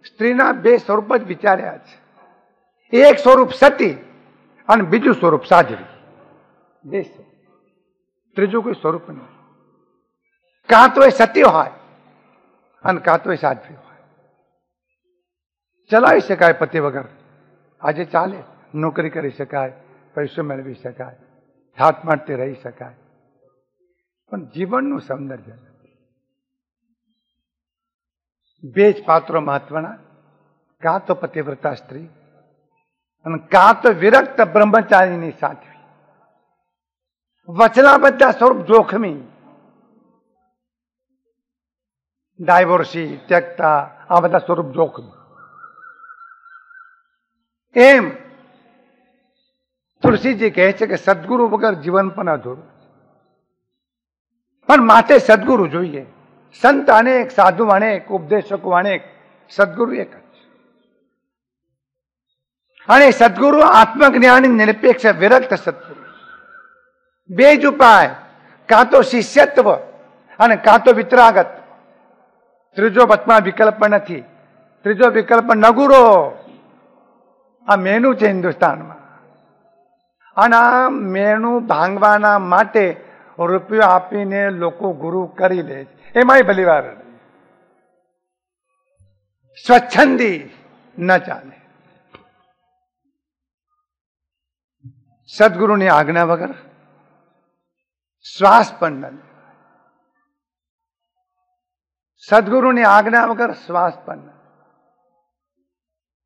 સ્ત્રીના બે સ્વરૂપ જ વિચાર્યા છે. એક સ્વરૂપ સતી અને બીજું સ્વરૂપ સાધ્વી. બે સ્વરૂપ, ત્રીજું કોઈ સ્વરૂપ નહીં. કાં તો એ સતી હોય અને કાં તો એ સાધ્વી હોય. ચલાવી શકાય પતિ વગર, આજે ચાલે. નોકરી કરી શકાય, પૈસો મેળવી શકાય, હાથ માંડતે રહી શકાય, પણ જીવનનું સૌંદર્ય નથી. બે જ પાત્રો મહત્વના, કાં તો પતિવ્રતા સ્ત્રી અને કાં તો વિરક્ત બ્રહ્મચારીની સાધ્વી. વચના બધા સ્વરૂપ જોખમી. ડાયવોર્સી, ત્યક્તા, આ બધા સ્વરૂપ જોખમી. એમ તુલસીજી કહે છે કે સદગુરુ વગર જીવન પણ અધૂરું છે. પણ માટે સદગુરુ જોઈએ. સંત અનેક, સાધુ અનેક, ઉપદેશકો અનેક, સદગુરુ એક જ. અને સદગુરુ આત્મજ્ઞાની નિરપેક્ષ વિરક્ત સદગુરુ. બે જ ઉપાય, કાં તો શિષ્યત્વ અને કાં તો વિતરાગત. ત્રીજો વચમાં વિકલ્પ નથી. ત્રીજો વિકલ્પ નગુરો. આ મેનુ છે હિન્દુસ્તાનમાં. અને આ મેનુ ભાંગવાના માટે રૂપિયો આપીને લોકો ગુરુ કરી લે છે. એમાંય ભલીવાર સ્વચ્છંદી ન ચાલે. સદગુરુની આજ્ઞા વગર શ્વાસ પણ ન લે. સદગુરુની આજ્ઞા વગર શ્વાસ પણ ન.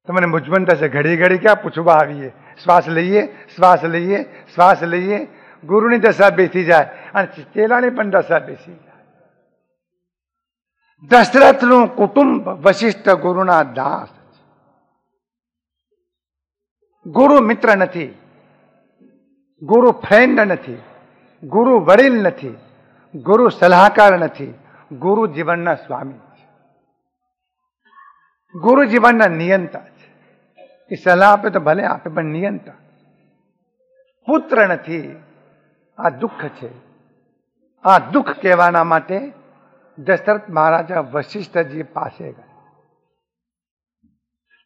તમને મૂંઝવણ થશે, ઘડી ઘડી ક્યાં પૂછવા આવીએ. શ્વાસ લઈએ, શ્વાસ લઈએ, શ્વાસ લઈએ. ગુરુની દશા બેસી જાય અને ચેલાની પણ દશા બેસી જાય. દશરથનું કુટુંબ વશિષ્ઠ ગુરુના દાસ છે. ગુરુ મિત્ર નથી, ગુરુ ફ્રેન્ડ નથી, ગુરુ વડીલ નથી, ગુરુ સલાહકાર નથી. ગુરુ જીવનના સ્વામી છે, ગુરુ જીવનના નિયંતા છે. એ સલાહ આપે તો ભલે આપે, પણ નિયંતા. પુત્ર નથી. આ દુઃખ છે. આ દુઃખ કહેવાના માટે દશરથ મહારાજા વશિષ્ઠજી પાસે ગયા.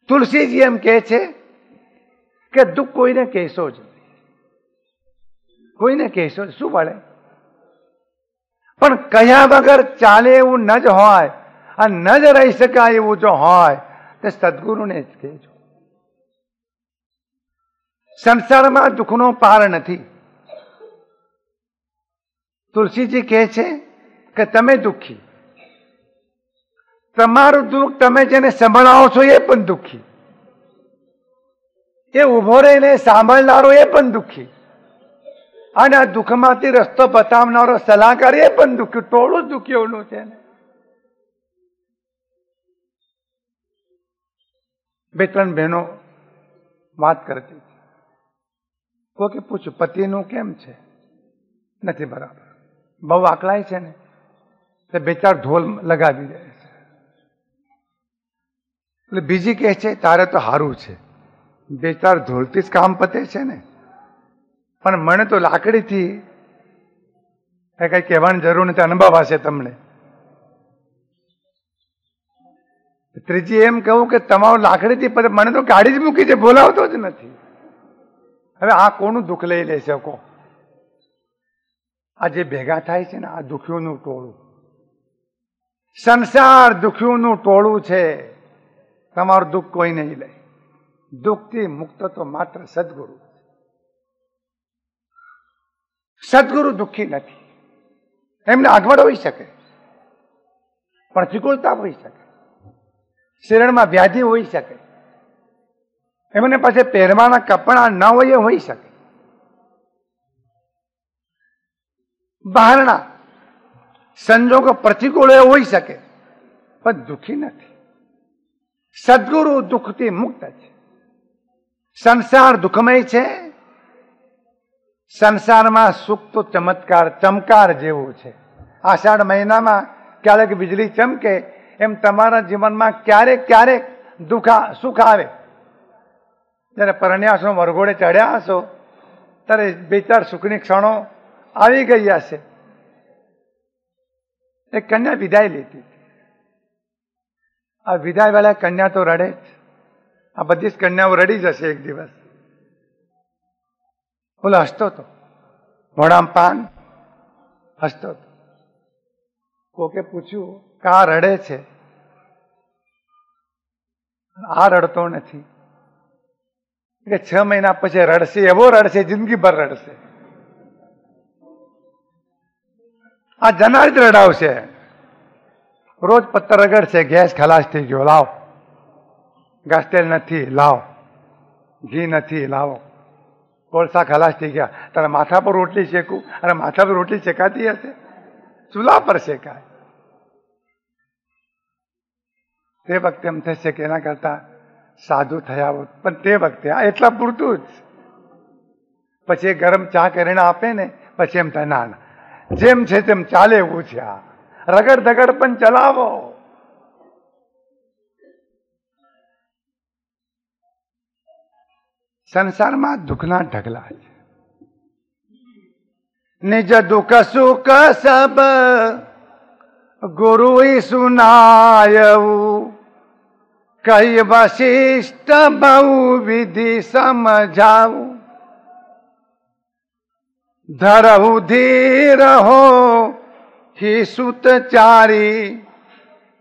તુલસીજી એમ કહે છે કે દુઃખ કોઈને કહેશો જ નહીં, કોઈને કહેશો શું વળે. પણ કયા વગર ચાલે એવું ન જ હોય અને ન જ રહી શકાય એવું જો હોય તો સદગુરુને જ કહેજો. સંસારમાં દુઃખનો પાર નથી. તુલસીજી કહે છે કે તમે દુઃખી, તમારું દુઃખ તમે જેને સંભળાવો છો એ પણ દુઃખી, એ ઉભો રહીને સાંભળનારો એ પણ દુઃખી, અને આ દુઃખમાંથી રસ્તો બતાવનારો સલાહકાર એ પણ દુઃખી. ટોળું જ દુઃખીઓનું છે ને. બે ત્રણ બહેનો વાત કરતી, કોકે પૂછ્યું પતિનું કેમ છે? નથી બરાબર, બહુ આકલાય છે ને, તો બે ચાર ઢોલ લગાવી દે છે. એટલે બીજી કહે છે તારે તો સારું છે, બે ચાર ધોલથી જ કામ પતે છે ને, પણ મને તો લાકડીથી કઈ કહેવાની જરૂર નથી, અનુભવ હશે તમને. ત્રીજી એમ કહું કે તમારું લાકડીથી પતે, મને તો ગાડી જ મૂકી છે, બોલાવતો જ નથી. હવે આ કોનું દુઃખ લઈ લે શકો? આ જે ભેગા થાય છે ને, આ દુઃખીઓનું ટોળું, સંસાર દુઃખીઓનું ટોળું છે. તમારું દુઃખ કોઈ નહીં લે. દુઃખથી મુક્ત તો માત્ર સદગુરુ. સદગુરુ દુઃખી નથી. એમને આગવડ હોઈ શકે, પ્રતિકૂળતા હોઈ શકે, શરીરમાં વ્યાધિ હોઈ શકે, એમને પાસે પહેરવાના કપડા ન હોય એ હોઈ શકે, બહારના સંજોગો પ્રતિકૂળ એ હોઈ શકે, પણ દુઃખી નથી. સદગુરુ દુઃખથી મુક્ત છે. સંસાર દુઃખમય છે. સંસારમાં સુખ તો ચમકાર જેવું છે. આષાઢ મહિનામાં ક્યારેક વીજળી ચમકે એમ તમારા જીવનમાં ક્યારેક ક્યારેક સુખ આવે. જયારે પરણ્યા છો, વરઘોડે ચડ્યા હશો, ત્યારે બે ચાર સુખની ક્ષણો આવી ગઈ હશે. એક કન્યા વિદાય લેતી હતી. આ વિદાય વાળા કન્યા તો રડે જ. આ બધી જ કન્યાઓ રડી જશે એક દિવસ. બોલો હસતો હતો, મોઢામાં પાન, હસતો હતો. કોકે પૂછ્યું કા રડે છે? આ રડતો નથી કે 6 મહિના પછી રડશે, એવો રડશે, જિંદગીભર રડશે. આ જનાર જ રડાવશે. રોજ પત્તર રગડશે, ગેસ ખલાસ થઈ ગયો, લાવ. ઘાસતેલ નથી, લાવ. ઘી નથી, લાવો. કોલસા ખલાસ થઈ ગયા, તારા માથા પર રોટલી શેકું. અને માથા પર રોટલી શેકાતી હશે, ચૂલા પર શેકાય. તે વખતે એમ થશે કે એના કરતા સાધુ થયા હોત. પણ તે વખતે આ એટલા પૂરતું જ. પછી ગરમ ચા કરીને આપે ને, પછી એમ થાય ના ના, જેમ છે તેમ ચાલે એવું છે. આ રગડ ધગડ પણ ચલાવો. સંસારમાં દુઃખના ઢગલા છે. નિજ દુઃખ સુખ સબ ગુરુ સુનાયવું, કઈ વશિષ્ઠ બહુ વિધિ સમજાવું. ધરહુ ધીર હો हि सुतचारी,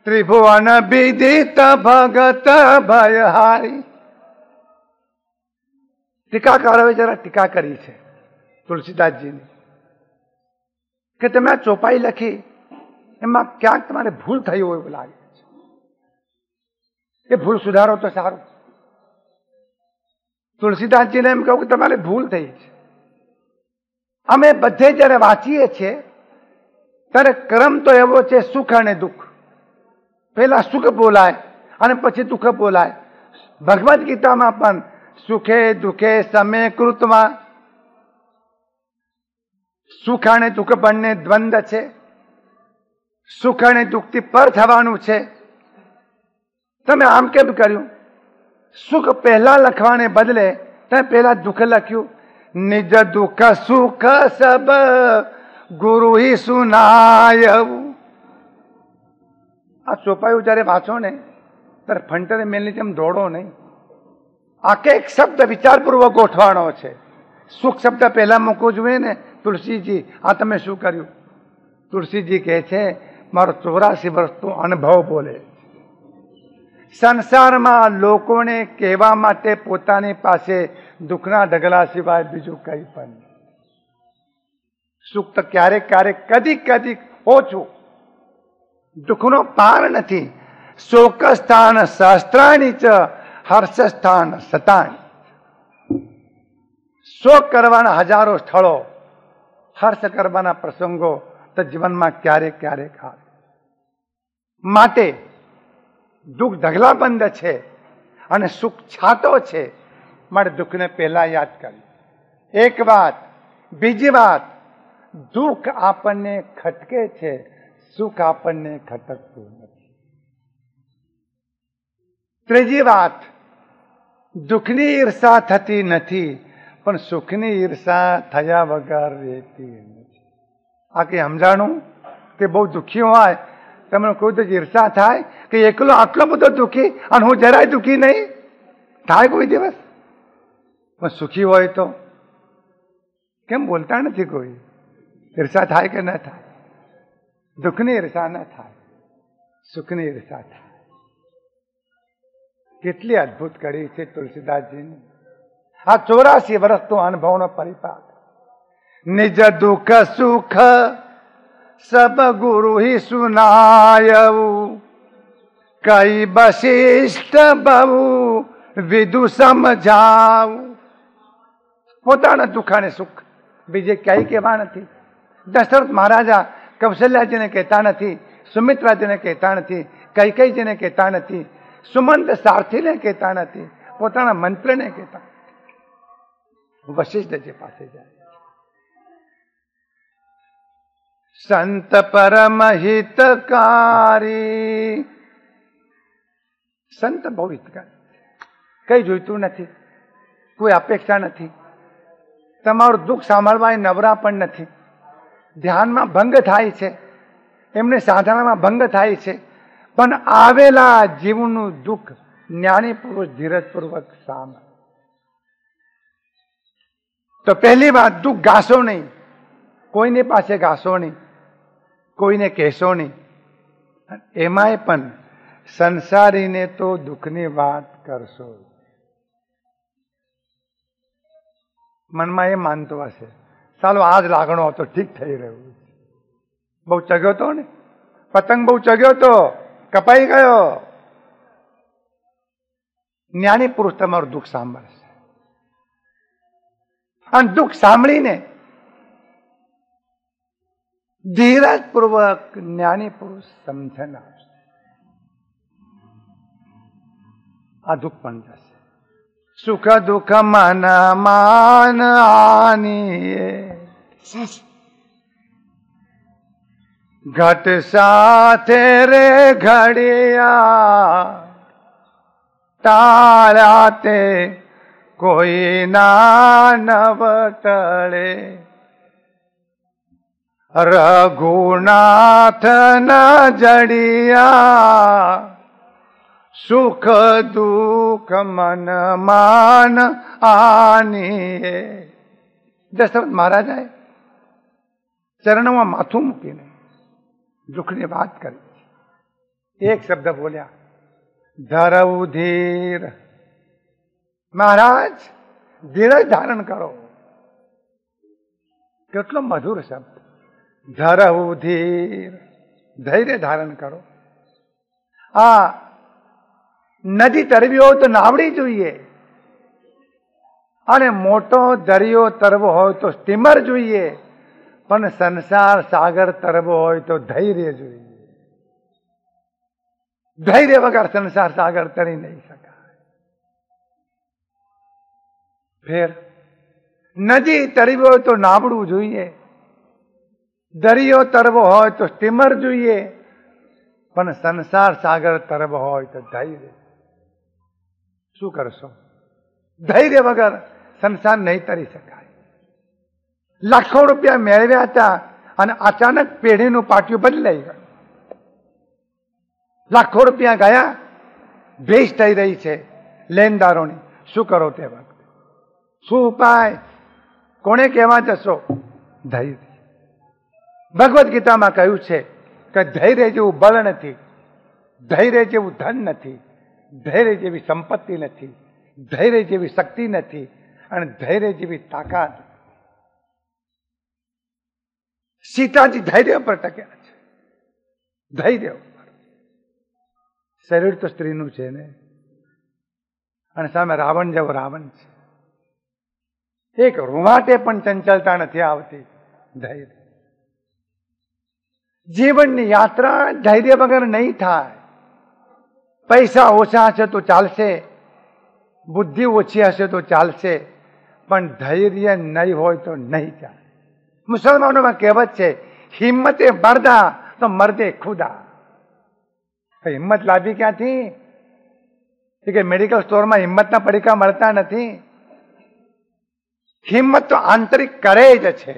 त्रिभुवन विदित भगत भयहारी. ટીકાકારોએ જરા ટીકા કરી છે તુલસીદાસજીની, કે તમે આ ચોપાઈ લખી એમાં ક્યાંક તમારે ભૂલ થઈ હોય એવું લાગે છે. એ ભૂલ સુધારો તો સારું. તુલસીદાસજીને એમ કહું કે તમારે ભૂલ થઈ છે. અમે બધે જયારે વાંચીએ છીએ ત્યારે ક્રમ તો એવો છે સુખ અને દુઃખ. પહેલા સુખ બોલાય અને પછી દુઃખ બોલાય. ભગવદ્ ગીતામાં પણ સુખે દુઃખે સમે કૃતમાં, સુખ અને દુઃખ બંને દ્વંદ્વ છે. સુખ અને દુઃખથી પર થવાનું છે. તમે આમ કેમ કર્યું? સુખ પહેલા લખવાને બદલે તમે પહેલા દુઃખ લખ્યું. નિજ દુઃખ સુખ સબ ગુરુ હિ સુનાયવું. આ ચોપાયું જયારે વાંચો ને ત્યારે ફંટરે મેલની જેમ દોડો નહીં. આખે એક શબ્દ વિચારપૂર્વક ગોઠવાનો છે. સુખ શબ્દ પહેલા મૂકવો જોઈએ ને. તુલસીજી આ તમે શું કર્યું? તુલસીજી કહે છે મારો 84 વર્ષનો અનુભવ બોલે. સંસારમાં લોકોને કહેવા માટે પોતાની પાસે દુઃખના ઢગલા સિવાય બીજું કઈ પણ. સુખ તો ક્યારેક ક્યારેક કદીક કદીક ઓછું. દુઃખનો પાર નથી. શોક સ્થાન સહસ્ત્રાણી ચ હર્ષ સ્થાન શતાણી. શોક કરવાના હજારો સ્થળો, હર્ષ કરવાના પ્રસંગો તો જીવનમાં ક્યારેક ક્યારેક આવે. માટે દુઃખ ઢગલાબંધ છે અને સુખ છાતો છે. માટે દુઃખને પહેલા યાદ કર્યું. એક વાત. બીજી વાત, દુઃખ આપણને ખટકે છે, સુખ આપણને ખટકતું નથી. ત્રીજી વાત, દુઃખની ઈર્ષા થતી નથી, પણ સુખની ઈર્ષા થયા વગર રહેતી નથી. આ કઈ સમજાણું કે બહુ દુઃખી હોય તમને કોઈ તો ઈર્ષા થાય કે એકલો આટલો બધો દુઃખી અને હું જરાય દુઃખી નહીં થાય કોઈ દિવસ? પણ સુખી હોય તો કેમ બોલતા નથી કોઈ? ઈર્ષા થાય કે ન થાય? દુઃખની ઈર્ષા ન થાય, સુખની ઈર્ષા થાય. કેટલી અદભુત કરી છે તુલસીદાસજીની. આ 84 વર્ષનો અનુભવનો પરિપાક. નિજ દુઃખ સુખ સબ ગુરુ હિ સુનાયવું, કઈ વશિષ્ઠ બહુ વિદુ સમજાવું. પોતાના દુઃખ અને સુખ બીજે ક્યાંય કહેવા નથી. દશરથ મહારાજા કૌશલ્યાજીને કહેતા નથી, સુમિત્રાજીને કહેતા નથી, કૈકેયીજીને કહેતા નથી, સુમંત સારથીને કહેતા નથી, પોતાના મંત્રને કહેતા વશિષ્ઠજી પાસે જાય. સંત પરમ હિતકારી. સંત બહુ હિતકારી, કઈ જોઈતું નથી, કોઈ અપેક્ષા નથી, તમારું દુઃખ સાંભળવા એ નવરા પણ નથી. ધ્યાનમાં ભંગ થાય છે, એમને સાધનામાં ભંગ થાય છે, પણ આવેલા જીવનું દુઃખ જ્ઞાની પુરુષ ધીરજપૂર્વક સામે. તો પહેલી વાત, દુઃખ ગાશો નહીં, કોઈની પાસે ગાશો નહીં, કોઈને કહેશો નહીં. એમાંય પણ સંસારીને તો દુઃખની વાત કરશો. મનમાં એ માનતો હશે ચાલો આજ લાગણો હતો ઠીક થઈ રહ્યું. બહુ ચગ્યો તો ને, પતંગ બહુ ચગ્યો તો, કપાઈ ગયો. જ્ઞાની પુરુષ તમારું દુઃખ સાંભળશે અને દુઃખ સાંભળીને ધીરજપૂર્વક જ્ઞાની પુરુષ સમજણ આપશે. આ દુઃખ પણ જશે. સુખ દુઃખ મન માન આની, ઘટ સાથે રે ઘડિયા, તાળ્યા તે કોઈ ના નવ ટળે. રઘુનાથ ન જડિયા, સુખ દુઃખ મન માન આની. દશરથ મહારાજાએ ચરણોમાં માથું મૂકીને દુઃખની વાત કરી. એક શબ્દ બોલ્યા, ધરવું ધીર. મહારાજ ધીરજ ધારણ કરો. કેટલો મધુર શબ્દ, ધરવું ધીર. ધૈર્ય ધારણ કરો. આ નદી તરવી હોય તો નાવડી જોઈએ, અને મોટો દરિયો તરવો હોય તો સ્ટીમર જોઈએ, પણ સંસાર સાગર તરવો હોય તો ધૈર્ય જોઈએ. ધૈર્ય વગર સંસાર સાગર તરી નહીં શકાય. ફેર નદી તરવી હોય તો નાવડું જોઈએ, દરિયો તરવો હોય તો સ્ટીમર જોઈએ, પણ સંસાર સાગર તરવો હોય તો ધૈર્ય. શું કરશો? ધૈર્ય વગર સંસાર નહીં તરી શકાય. લાખો રૂપિયા મેળવ્યા હતા અને અચાનક પેઢીનું પાટિયું બદલાઈ ગયું. લાખો રૂપિયા ગયા, ભેસ થઈ રહી છે લેનદારોની. શું કરો તે વખતે? શું ઉપાય? કોને કહેવા જશો? ધૈર્ય. ભગવદ્ ગીતામાં કહ્યું છે કે ધૈર્ય જેવું બળ નથી, ધૈર્ય જેવું ધન નથી, ધૈર્ય જેવી સંપત્તિ નથી, ધૈર્ય જેવી શક્તિ નથી, અને ધૈર્ય જેવી તાકાત. સીતાજી ધૈર્ય પર ટક્યા છે. ધૈર્ય ઉપર. શરીર તો સ્ત્રીનું છે ને, અને સામે રાવણ જેવો રાવણ છે. એક રૂવાટે પણ ચંચલતા નથી આવતી. ધૈર્ય. જીવનની યાત્રા ધૈર્ય વગર નહીં થાય. પૈસા ઓછા હશે તો ચાલશે, બુદ્ધિ ઓછી હશે તો ચાલશે, પણ ધૈર્ય નહીં હોય તો નહીં ચાલે. મુસલમાનોમાં કહેવત છે, હિંમતે મરદા તો મર્દે ખુદા. હિંમત લાવી ક્યાંથી? કે મેડિકલ સ્ટોરમાં હિંમતના પડીકા મળતા નથી. હિંમત તો આંતરિક કરે જ છે.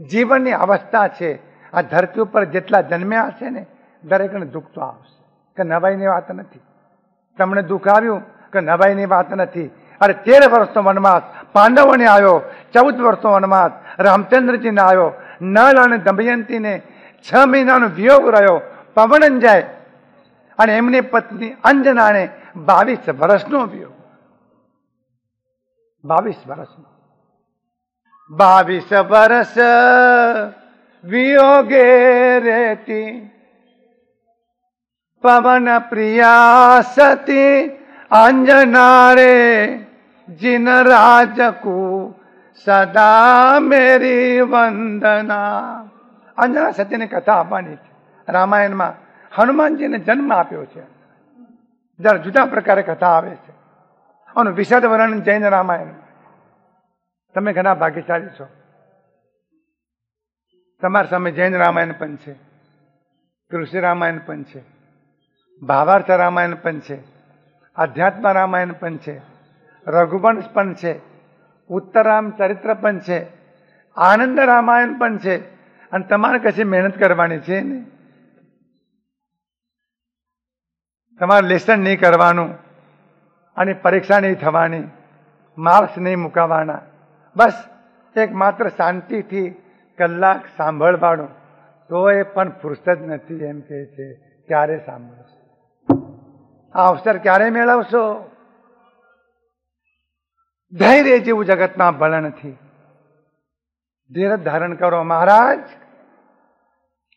જીવનની અવસ્થા છે. આ ધરતી ઉપર જેટલા જન્મ્યા હશે ને દરેકને દુઃખ તો આવશે, કે નવાઈની વાત નથી. તમને દુઃખ આવ્યું કે નવાઈની વાત નથી. અરે 13 વર્ષનો વનવાસ પાંડવોને આવ્યો, 14 વર્ષનો વનવાસ રામચંદ્રજીને આવ્યો, નળ અને દમયંતીને 6 મહિનાનો વિયોગ રહ્યો પવનંજાય, અને એમની પત્ની અંજનાને 22 વર્ષનો વિયોગ. 22 વર્ષનો, 22 વર્ષ વિયોગે રેતી પવન પ્રિયા સતી અંજના રે जिन राज को सदा मेरी वंदना. અંજના સતીની કથા આપવાની છે. રામાયણમાં હનુમાનજીને જન્મ આપ્યો છે. જરા જુદા પ્રકારે કથા આવે છે. અને વિશદ વર્ણન જૈન રામાયણ. તમે ઘણા ભાગ્યશાળી છો, તમારા સામે જૈન રામાયણ પણ છે, કૃષિ રામાયણ પણ છે, ભાવાર્થ રામાયણ પણ છે, આધ્યાત્મ રામાયણ પણ છે, રઘુવંશ પણ છે, ઉત્તરામ ચરિત્ર પણ છે, આનંદ રામાયણ પણ છે. અને તમારે કશી મહેનત કરવાની છે ને, તમારે લેસન નહીં કરવાનું, અને પરીક્ષા નહીં થવાની, માર્ક્સ નહીં મુકાવાના. બસ એક માત્ર શાંતિથી કલાક સાંભળવાનું, તો એ પણ ફુરસદ નથી. એમ કે છે ક્યારે સાંભળશો, આ અવસર ક્યારે મેળવશો? ધૈર્ય જેવું જગતમાં બળ નથી. ધીરજ ધારણ કરો મહારાજ.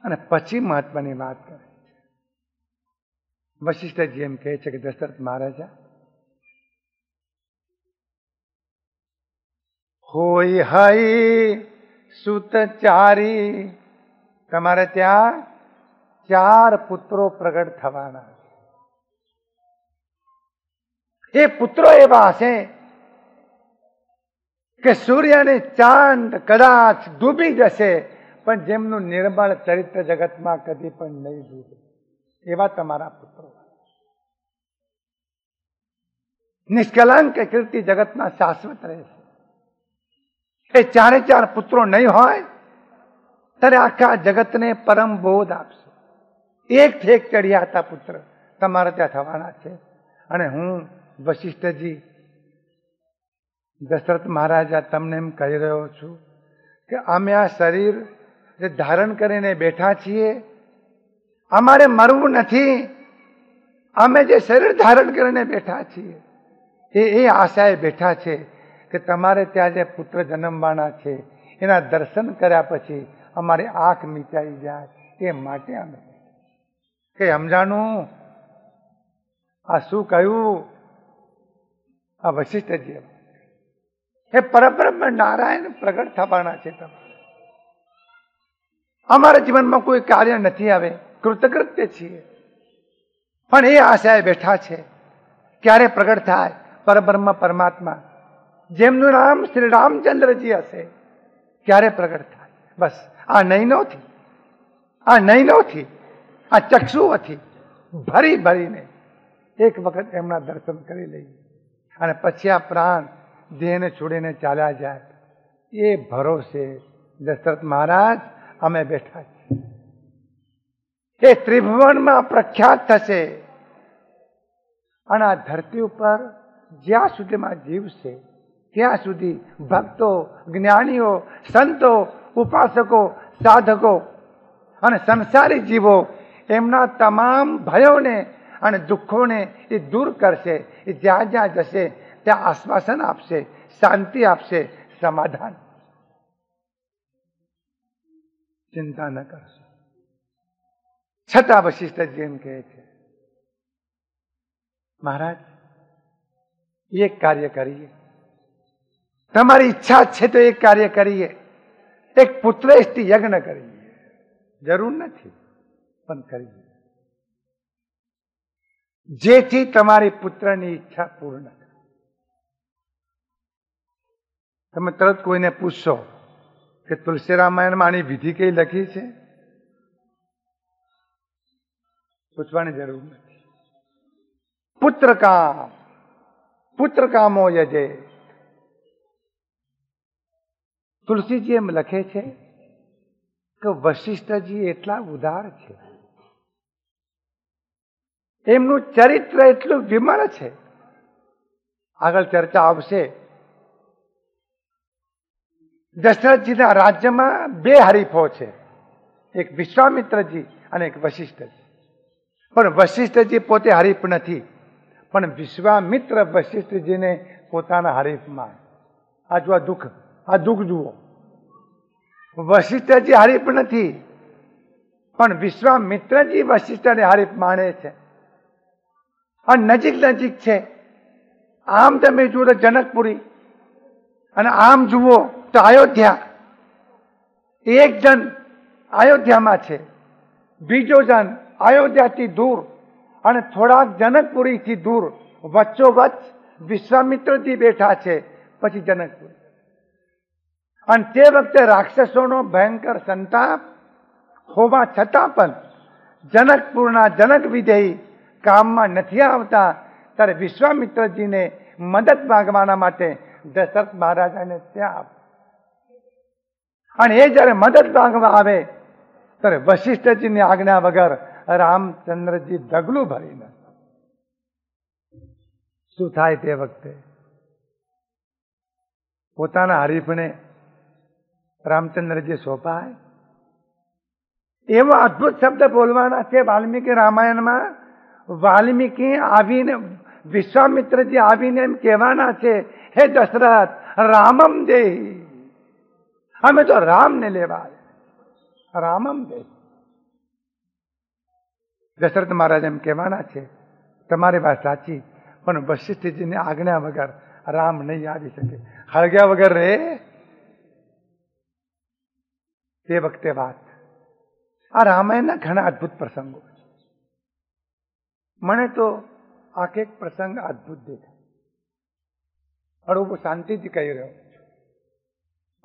અને પછી મહત્વની વાત કરે છે. વશિષ્ઠજી એમ કહે છે કે દશરથ મહારાજા, હોય હઈ સુતચારી, તમારે ત્યાં 4 પુત્રો પ્રગટ થવાના છે. એ પુત્રો એવા હશે કે સૂર્ય અને ચાંદ કદાચ ડૂબી જશે, પણ જેમનું નિર્મળ ચરિત્ર જગતમાં કદી પણ નહીં ડૂબે, એવા તમારા પુત્રો. નિષ્કલંક કીર્તિ જગતમાં શાશ્વત રહેશે. એ 4 પુત્રો નહીં હોય ત્યારે આખા જગતને પરમ બોધ આપશે. એકથી એક ચડિયા હતા પુત્ર તમારે ત્યાં થવાના છે. અને હું વશિષ્ઠજી દશરથ મહારાજા તમને એમ કહી રહ્યો છું કે અમે આ શરીર જે ધારણ કરીને બેઠા છીએ, અમારે મરવું નથી. અમે જે શરીર ધારણ કરીને બેઠા છીએ એ આશાએ બેઠા છે કે તમારે ત્યાં જે પુત્ર જન્મવાના છે એના દર્શન કર્યા પછી અમારી આંખ મીચાઈ જાય, એ માટે અમે કે સમજાણું. આ શું કહ્યું? આ વશિષ્ઠજી એ પરબ્રહ્મ નારાયણ પ્રગટ થવાના છે. અમારા જીવનમાં કોઈ કાર્ય નથી, આવે કૃતકૃત્ય છીએ, પણ એ આશાએ બેઠા છે ક્યારે પ્રગટ થાય પરબ્રહ્મ પરમાત્મા, જેમનું નામ શ્રી રામચંદ્રજી હશે, ક્યારે પ્રગટ થાય. બસ આ નયનોથી, આ ચક્ષુઓથી ભરી ભરીને એક વખત એમના દર્શન કરી લઈએ, અને પછી આ પ્રાણ દેહને છોડીને ચાલ્યા જાય. એ ભરોસે દશરથ મહારાજ અમે બેઠા છીએ. એ ત્રિભુવનમાં પ્રખ્યાત થશે. અને આ ધરતી ઉપર જ્યાં સુધીમાં જીવશે ત્યાં સુધી ભક્તો, જ્ઞાનીઓ, સંતો, ઉપાસકો, સાધકો અને સંસારી જીવો એમના તમામ ભયોને અને દુઃખોને એ દૂર કરશે. એ જ્યાં જ્યાં જશે ત્યાં આશ્વાસન આપશે, શાંતિ આપશે, સમાધાન. ચિંતા ન કરશો. છતાં વશિષ્ઠજી એમ કહે છે, મહારાજ એક કાર્ય કરીએ, તમારી ઈચ્છા છે તો એક કાર્ય કરીએ, એક પુત્રેષ્ટિ યજ્ઞ કરીએ. જરૂર નથી પણ કરીએ, જેથી તમારી પુત્રની ઈચ્છા પૂર્ણ થાય. તમે તરત કોઈને પૂછશો કે તુલસી રામાયણમાં આની વિધિ કઈ લખી છે? પૂછવાની જરૂર નથી. પુત્ર કામો યજે. તુલસીજી એમ લખે છે કે વશિષ્ઠજી એટલા ઉદાર છે, એમનું ચરિત્ર એટલું વિમળ છે. આગળ ચર્ચા આવશે. દશરથજીના રાજ્યમાં બે હરીફો છે, એક વિશ્વામિત્રજી અને એક વશિષ્ઠજી. પણ વશિષ્ઠજી પોતે હરીફ નથી, પણ વિશ્વામિત્ર વશિષ્ઠજીને પોતાના હરીફમાં. આ જો આ દુઃખ જુઓ. વશિષ્ઠજી હરીફ નથી, પણ વિશ્વામિત્રજી વશિષ્ઠને હરીફ માને છે. અને નજીક છે. આમ તમે જુઓ તો જનકપુરી, અને આમ જુઓ તો અયોધ્યા. એક જણ અયોધ્યામાં છે, બીજો જણ અયોધ્યાથી દૂર અને થોડાક જનકપુરીથી દૂર, વચ્ચોવચ્ચ વિશ્વામિત્રજી બેઠા છે, પછી જનકપુરી. અને તે વખતે રાક્ષસોનો ભયંકર સંતાપ હોવા છતાં પણ જનકપુરના જનક વિજયી કામમાં નથી આવતા, ત્યારે વિશ્વામિત્રજીને મદદ માંગવાના માટે દશરથ મહારાજાને ત્યાં. અને એ જયારે મદદ માંગવા આવે ત્યારે વશિષ્ઠજીની આજ્ઞા વગર રામચંદ્રજી ડગલું ભરીને. શું થાય તે વખતે? પોતાના હરીફને રામચંદ્રજી સોંપાય. એવો અદ્ભુત શબ્દ બોલવાના છે વાલ્મીકી રામાયણમાં. વાલ્મીકી આવીને, વિશ્વામિત્રજી આવીને એમ કહેવાના છે, હે દશરથ, રામમ દેહી. અમે તો રામને લેવા આવ્યા, રામમ દેહી. દશરથ મહારાજ એમ કહેવાના છે, તમારી વાત સાચી, પણ વશિષ્ઠજીની આજ્ઞા વગર રામ નહીં આવી શકે. હળગ્યા વગર રે. તે વખતે વાત. આ રામાયણના ઘણા અદ્ભુત પ્રસંગો છે. મને તો આ એક પ્રસંગ અદ્ભુત દેખાય. પણ હું શાંતિથી કહી રહ્યો છું,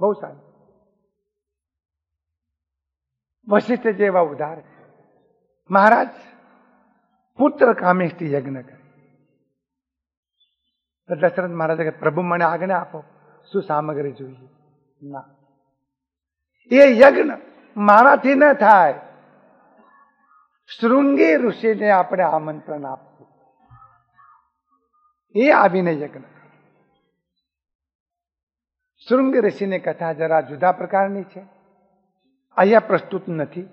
બહુ શાંતિ. વશિષ્ઠ જેવા ઉદાર છે. મહારાજ પુત્ર કામેષ્ટિ યજ્ઞ કરે. દશરથ મહારાજ કે પ્રભુ મને આજ્ઞા આપો, શું સામગ્રી જોઈએ? ના, એ યજ્ઞ મારાથી ન થાય. શૃંગી ઋષિને આપણે આમંત્રણ આપવું, એ આવીને યજ્ઞ. શૃંગી ઋષિની કથા જરા જુદા પ્રકારની છે, અહીંયા પ્રસ્તુત નથી.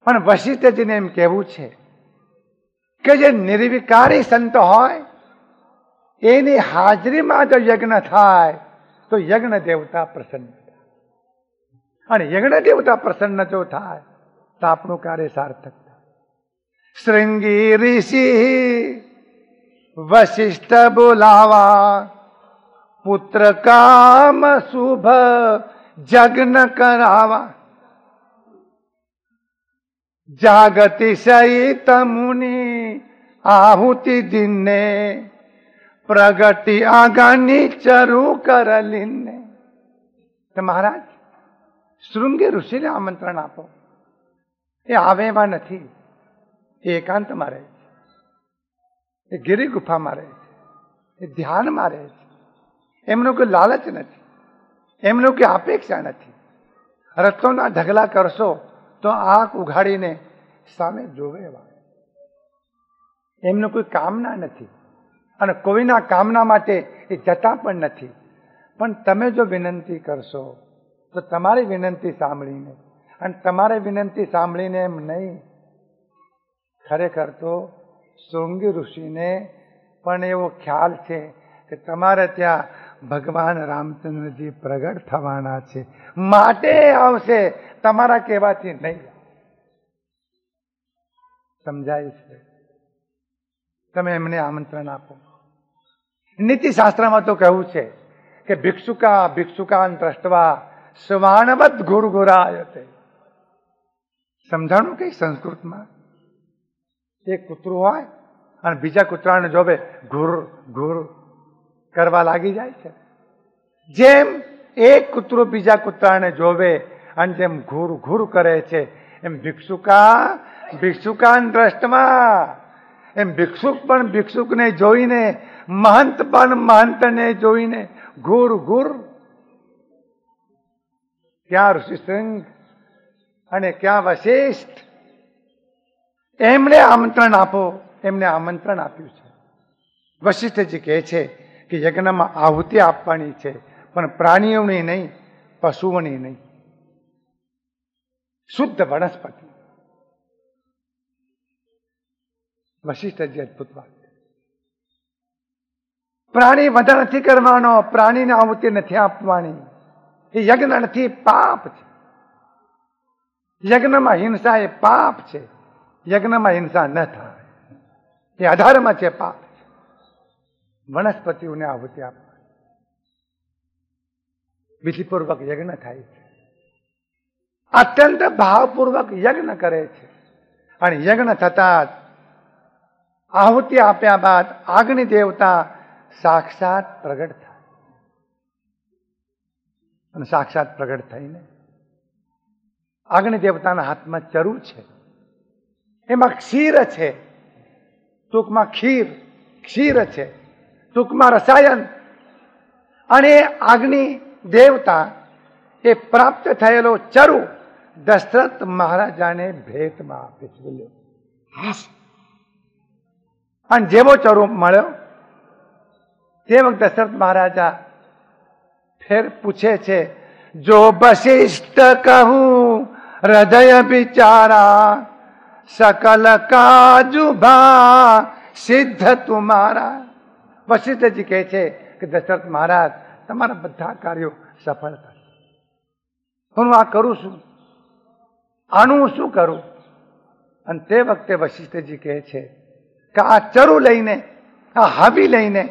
પણ વશિષ્ઠજીને એમ કહેવું છે કે જે નિર્વિકારી સંત હોય એની હાજરીમાં જો યજ્ઞ થાય તો યજ્ઞ દેવતા પ્રસન્ન થાય. અને યજ્ઞ દેવતા પ્રસન્ન જો થાય તો આપણું કાર્ય સાર્થક થાય. શૃંગી ઋષિ વશિષ્ઠ બોલાવા, પુત્ર કામ શુભ જગ્ન કરાવા. જાગતિ સહિત મુનિ આહુતિ દિને, પ્રગતિ આગાની ચરુ કરલીને. તો મહારાજ શૃંગી ઋષિને આમંત્રણ આપો. એ આવે એમાં નથી, એ એકાંતમાં રહે છે, એ ગિરી ગુફામાં રહે છે, એ ધ્યાનમાં રહે છે. એમનું કોઈ લાલચ નથી, એમનું કોઈ અપેક્ષા નથી. રથોના ઢગલા કરશો તો આંખ ઉઘાડીને સામે જોવે એવા. એમનું કોઈ કામના નથી, અને કોઈના કામના માટે એ જતા પણ નથી. પણ તમે જો વિનંતી કરશો તો તમારી વિનંતી સાંભળીને, અને તમારે વિનંતી સાંભળીને એમ નહીં, ખરેખર તો શૃંગી ઋષિને પણ એવો ખ્યાલ છે કે તમારે ત્યાં ભગવાન રામચંદ્રજી પ્રગટ થવાના છે, માટે આવશે, તમારા કહેવાથી નહીં. સમજાય છે? તમે એમને આમંત્રણ આપો. નીતિશાસ્ત્રમાં તો કહ્યું છે કે ભિક્ષુકાન દ્રષ્ટવા શ્વાનવત ઘુરઘુરાયતે. સમજાણું કઈ સંસ્કૃતમાં? એક કૂતરું હોય અને બીજા કૂતરાને જોવે, ઘુર ઘુર કરવા લાગી જાય છે. જેમ એક કૂતરું બીજા કૂતરાને જોવે અને જેમ ઘુર ઘુર કરે છે, એમ ભિક્ષુકાન દ્રષ્ટમાં એમ ભિક્ષુક પણ ભિક્ષુકને જોઈને, મહંત પણ મહંતને જોઈને ઘૂર ઘૂર. ક્યાં ઋષિશૃંગ અને ક્યાં વશિષ્ઠ, એમણે આમંત્રણ આપો, એમને આમંત્રણ આપ્યું છે. વશિષ્ઠજી કહે છે કે યજ્ઞમાં આહુતિ આપવાની છે, પણ પ્રાણીઓની નહીં, પશુઓની નહીં, શુદ્ધ વનસ્પતિ. વશિષ્ઠજી અદભુત વાત. પ્રાણી વધ નથી કરવાનો, પ્રાણીને આહુતિ નથી આપવાની. એ યજ્ઞ નથી, પાપ છે. યજ્ઞમાં હિંસા એ પાપ છે. યજ્ઞમાં હિંસા ન થાય, એ અધર્મ છે, પાપ છે. વનસ્પતિઓને આહુતિ આપવાની, વિધિપૂર્વક યજ્ઞ થાય છે. અત્યંત ભાવપૂર્વક યજ્ઞ કરે છે. અને યજ્ઞ થતા આહુતિ આપ્યા બાદ અગ્નિ દેવતા સાક્ષાત પ્રગટ થાય. અને સાક્ષાત પ્રગટ થઈને અગ્નિ દેવતાના હાથમાં ચરુ છે, એમાં ક્ષીર છે. ટૂંકમાં ક્ષીર છે, ટૂંકમાં રસાયણ. અને અગ્નિ દેવતા એ પ્રાપ્ત થયેલો ચરુ દશરથ મહારાજાને ભેટમાં આપે છે. બોલ્યો. અને જેવો ચરુ મળ્યો તે વખતે દશરથ મહારાજા ફેર પૂછે છે, જો વશિષ્ઠ કહું હૃદય બિચારા, સકલ કાજુભા સિદ્ધ તુમારા. વશિષ્ઠજી કહે છે કે દશરથ મહારાજ, તમારા બધા કાર્યો સફળ થશે. હું આ કરું છું, આનું શું કરું? અને તે વખતે વશિષ્ઠજી કહે છે કે આ ચરુ લઈને, આ હાવી લઈને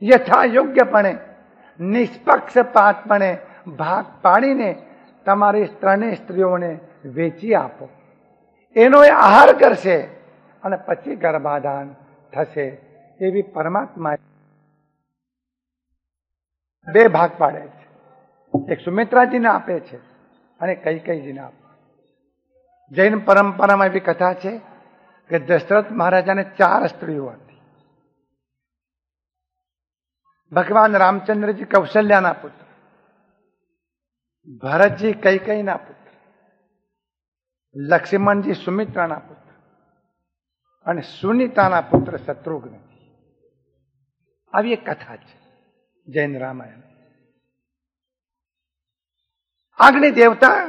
યથા યોગ્યપણે, નિષ્પક્ષપાતપણે ભાગ પાડીને તમારી ત્રણેય સ્ત્રીઓને વેચી આપો. એનો એ આહાર કરશે અને પછી ગર્ભાધાન થશે. એવી પરમાત્મા બે ભાગ પાડે છે. એક સુમિત્રાજીને આપે છે અને કૈકેયીજીને આપે. જૈન પરંપરામાં એવી કથા છે કે દશરથ મહારાજાને 4 સ્ત્રીઓ હતી. ભગવાન રામચંદ્રજી કૌશલ્યાના પુત્ર, ભરતજી કૈકેયીના પુત્ર, લક્ષ્મણજી સુમિત્રાના પુત્ર અને સુનીતાના પુત્ર શત્રુઘ્ન. આવી એક કથા છે જૈન રામાયણ. અગ્નિ દેવતા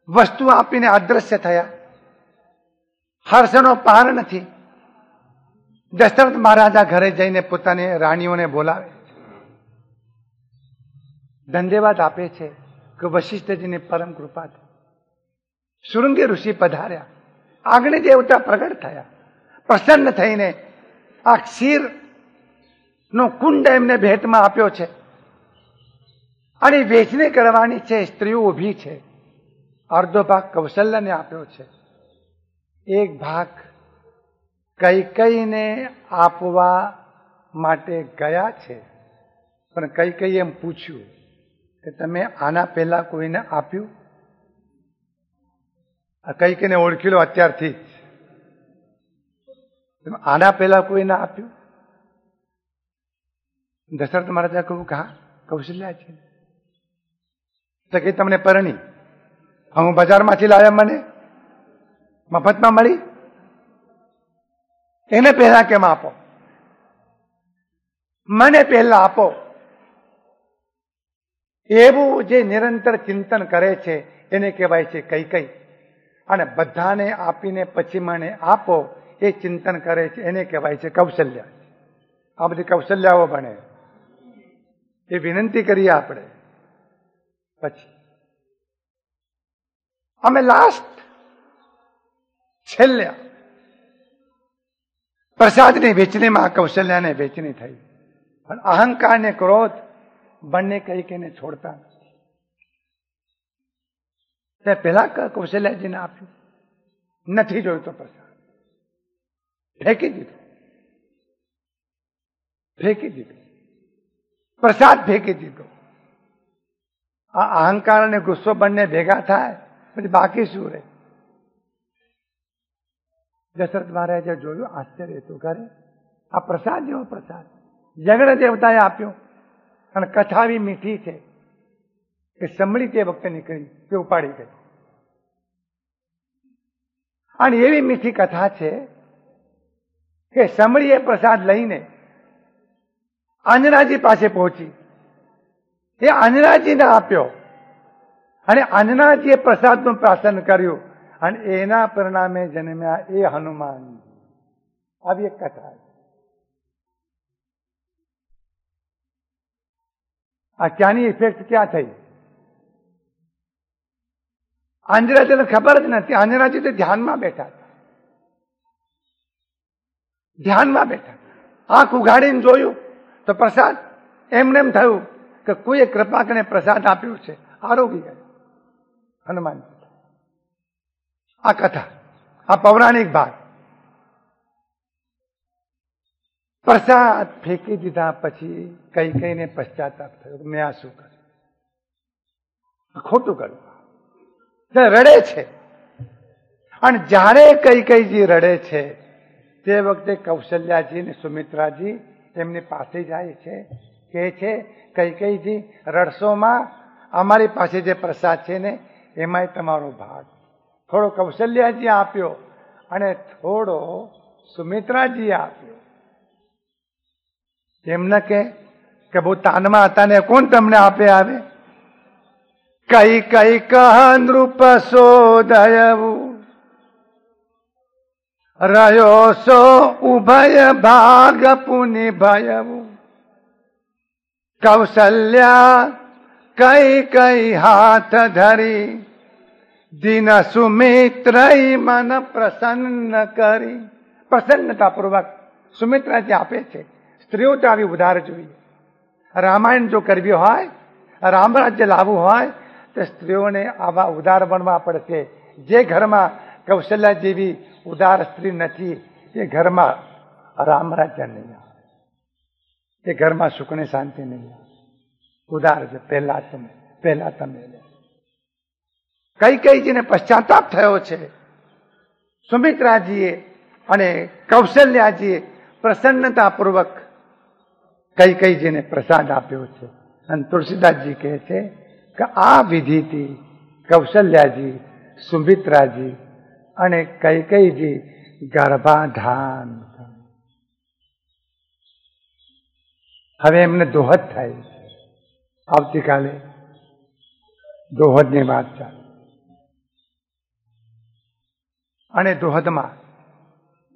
વસ્તુ આપીને અદ્રશ્ય થયા. હર્ષનો પાર નથી. દશરથ મહારાજા ઘરે જઈને પોતાની રાણીઓને બોલાવે, ધન્યવાદ આપે છે કે વશિષ્ઠજીની પરમ કૃપાથી શૃંગી ઋષિ પધાર્યા. અગ્નિ દેવતા પ્રગટ થયા. પ્રસન્ન થઈને આ ક્ષીર નો કુંડ એમને ભેટમાં આપ્યો છે. અને વેચણી કરવાની છે. સ્ત્રીઓ ઊભી છે. અડધો ભાગ કૌશલ્યને આપ્યો છે, એક ભાગ કૈકેયીને આપવા માટે ગયા છે. પણ કૈકેયીએ એમ પૂછ્યું કે તમે આના પહેલા કોઈને આપ્યું? કૈકેયીને ઓળખી લો અત્યારથી જ. આના પહેલા કોઈને આપ્યું? દશરથ મહારાજા કહ્યું કે હા, કૌશલ્યા છે. તો કે તમને પરણી, હું બજારમાંથી લાવ્યા, મને મફતમાં મળી, એને પહેલા કેમ આપો? મને પહેલા આપો. એવું જે નિરંતર ચિંતન કરે છે એને કહેવાય છે કૈકેયી. અને બધાને આપીને પછી મને આપો એ ચિંતન કરે છે એને કહેવાય છે કૌશલ્યા. આ બધી કૌશલ્યાઓ બને એ વિનંતી કરીએ આપણે. પછી અમે લાસ્ટ છેલ્લે પ્રસાદની વેચણીમાં કૌશલ્યાને વેચણી થઈ. પણ અહંકાર ને ક્રોધ બંને કૈકેયીને છોડતા તે પેલા કૌશલ્યાજીને આપ્યું. નથી જોઈતો પ્રસાદ, ફેંકી દીધો. પ્રસાદ ફેંકી દીધો. આ અહંકાર અને ગુસ્સો બંને ભેગા થાય પછી બાકી શું રહે? દશરથ મહારાજે જોયું, આશ્ચર્ય તો કરે, આ પ્રસાદ જેવો પ્રસાદ યજ્ઞ દેવતાએ આપ્યો. અને કથા એવી મીઠી છે કે સંભળી તે વખતે નીકળી તે ઉપાડી ગઈ. અને એવી મીઠી કથા છે કે સંભળીએ પ્રસાદ લઈને આંજણાજી પાસે પહોંચી. એ આંજણાજીને આપ્યો અને આંજણાજીએ પ્રસાદનું પ્રાશન કર્યું અને એના પરિણામે જન્મ્યા એ હનુમાન. આવી એક કથા છે. આ ક્યાંની ઇફેક્ટ ક્યાં થઈ? આંજરાજીને ખબર જ નથી. આંજરાજી તો ધ્યાનમાં બેઠા હતા. ધ્યાનમાં બેઠા, આંખ ઉઘાડીને જોયું તો પ્રસાદ. એમને એમ થયું કે કોઈએ કૃપા કરીને પ્રસાદ આપ્યો છે, આરોગી ગયા હનુમાન. આ કથા, આ પૌરાણિક ભાગ. પ્રસાદ ફેંકી દીધા પછી કઈ કઈને પશ્ચાતાપ થયો, મેં આ શું કર્યું, ખોટું કર્યું. રડે છે. અને જ્યારે કઈ કઈજી રડે છે તે વખતે કૌશલ્યાજી ને સુમિત્રાજી એમની પાસે જાય છે, કે છે કઈ કઈજી રડશોમાં, અમારી પાસે જે પ્રસાદ છે ને એમાંય તમારો ભાગ. થોડો કૌશલ્યાજી આપ્યો અને થોડો સુમિત્રાજી આપ્યો. એમને કે બહુ તાનમાં હતા ને કોણ તમને આપે આવે? કઈ કઈ કહ નૃપ શોધયવું રહ્યો સો ઉભય ભાગ પુનિ ભયવું. કૌશલ્યા કઈ કઈ હાથ ધરી દિન સુમિત્રઈ મન પ્રસન્ન કરી. પ્રસન્નતાપૂર્વક સુમિત્રાજી આપે છે. સ્ત્રીઓ તો આવી ઉદાર જોઈએ. રામાયણ જો કરવી હોય, રામ રાજ્ય લાવવું હોય તો સ્ત્રીઓને આવા ઉદાર બનવા પડશે. જે ઘરમાં કૌશલ્યા જેવી ઉદાર સ્ત્રી નથી એ ઘરમાં રામ રાજ્ય નહીં આવે, એ ઘરમાં સુખ ને શાંતિ નહીં આવે. ઉદાર છે. પહેલા તમે કઈ કઈજીને પશ્ચાતાપ થયો છે. સુમિત્રાજીએ અને કૌશલ્યાજીએ પ્રસન્નતાપૂર્વક કઈ કઈજીને પ્રસાદ આપ્યો છે. અને તુલસીદાસજી કહે છે કે આ વિધિથી કૌશલ્યાજી, સુમિત્રાજી અને કઈ કઈજી ગર્ભાધાન. હવે એમને દોહદ થાય. આવતીકાલે દોહદની વાત ચાલે. અને દોહદમાં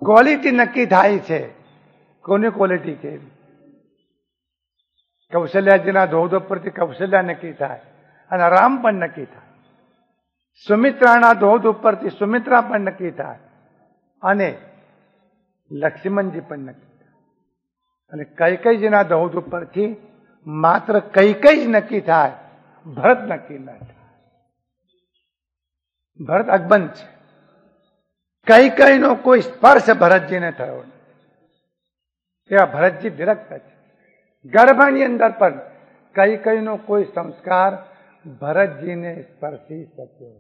ક્વોલિટી નક્કી થાય છે. કોની ક્વોલિટી કેવી? કૌશલ્યાજીના દોહદ ઉપરથી કૌશલ્યા નક્કી થાય અને રામ પણ નક્કી થાય. સુમિત્રાના દોહદ ઉપરથી સુમિત્રા પણ નક્કી થાય અને લક્ષ્મણજી પણ નક્કી થાય. અને કૈકેયીજીના દોહદ ઉપરથી માત્ર કૈકેયી જ નક્કી થાય, ભરત નક્કી ન થાય. ભરત અકબંધ છે. કૈકેયીનો કોઈ સ્પર્શ ભરતજીને થયો નથી. એવા ભરતજી વિરક્ત છે. ગર્ભની અંદર પણ કૈકેયીનો કોઈ સંસ્કાર ભરતજીને સ્પર્શી શક્યો.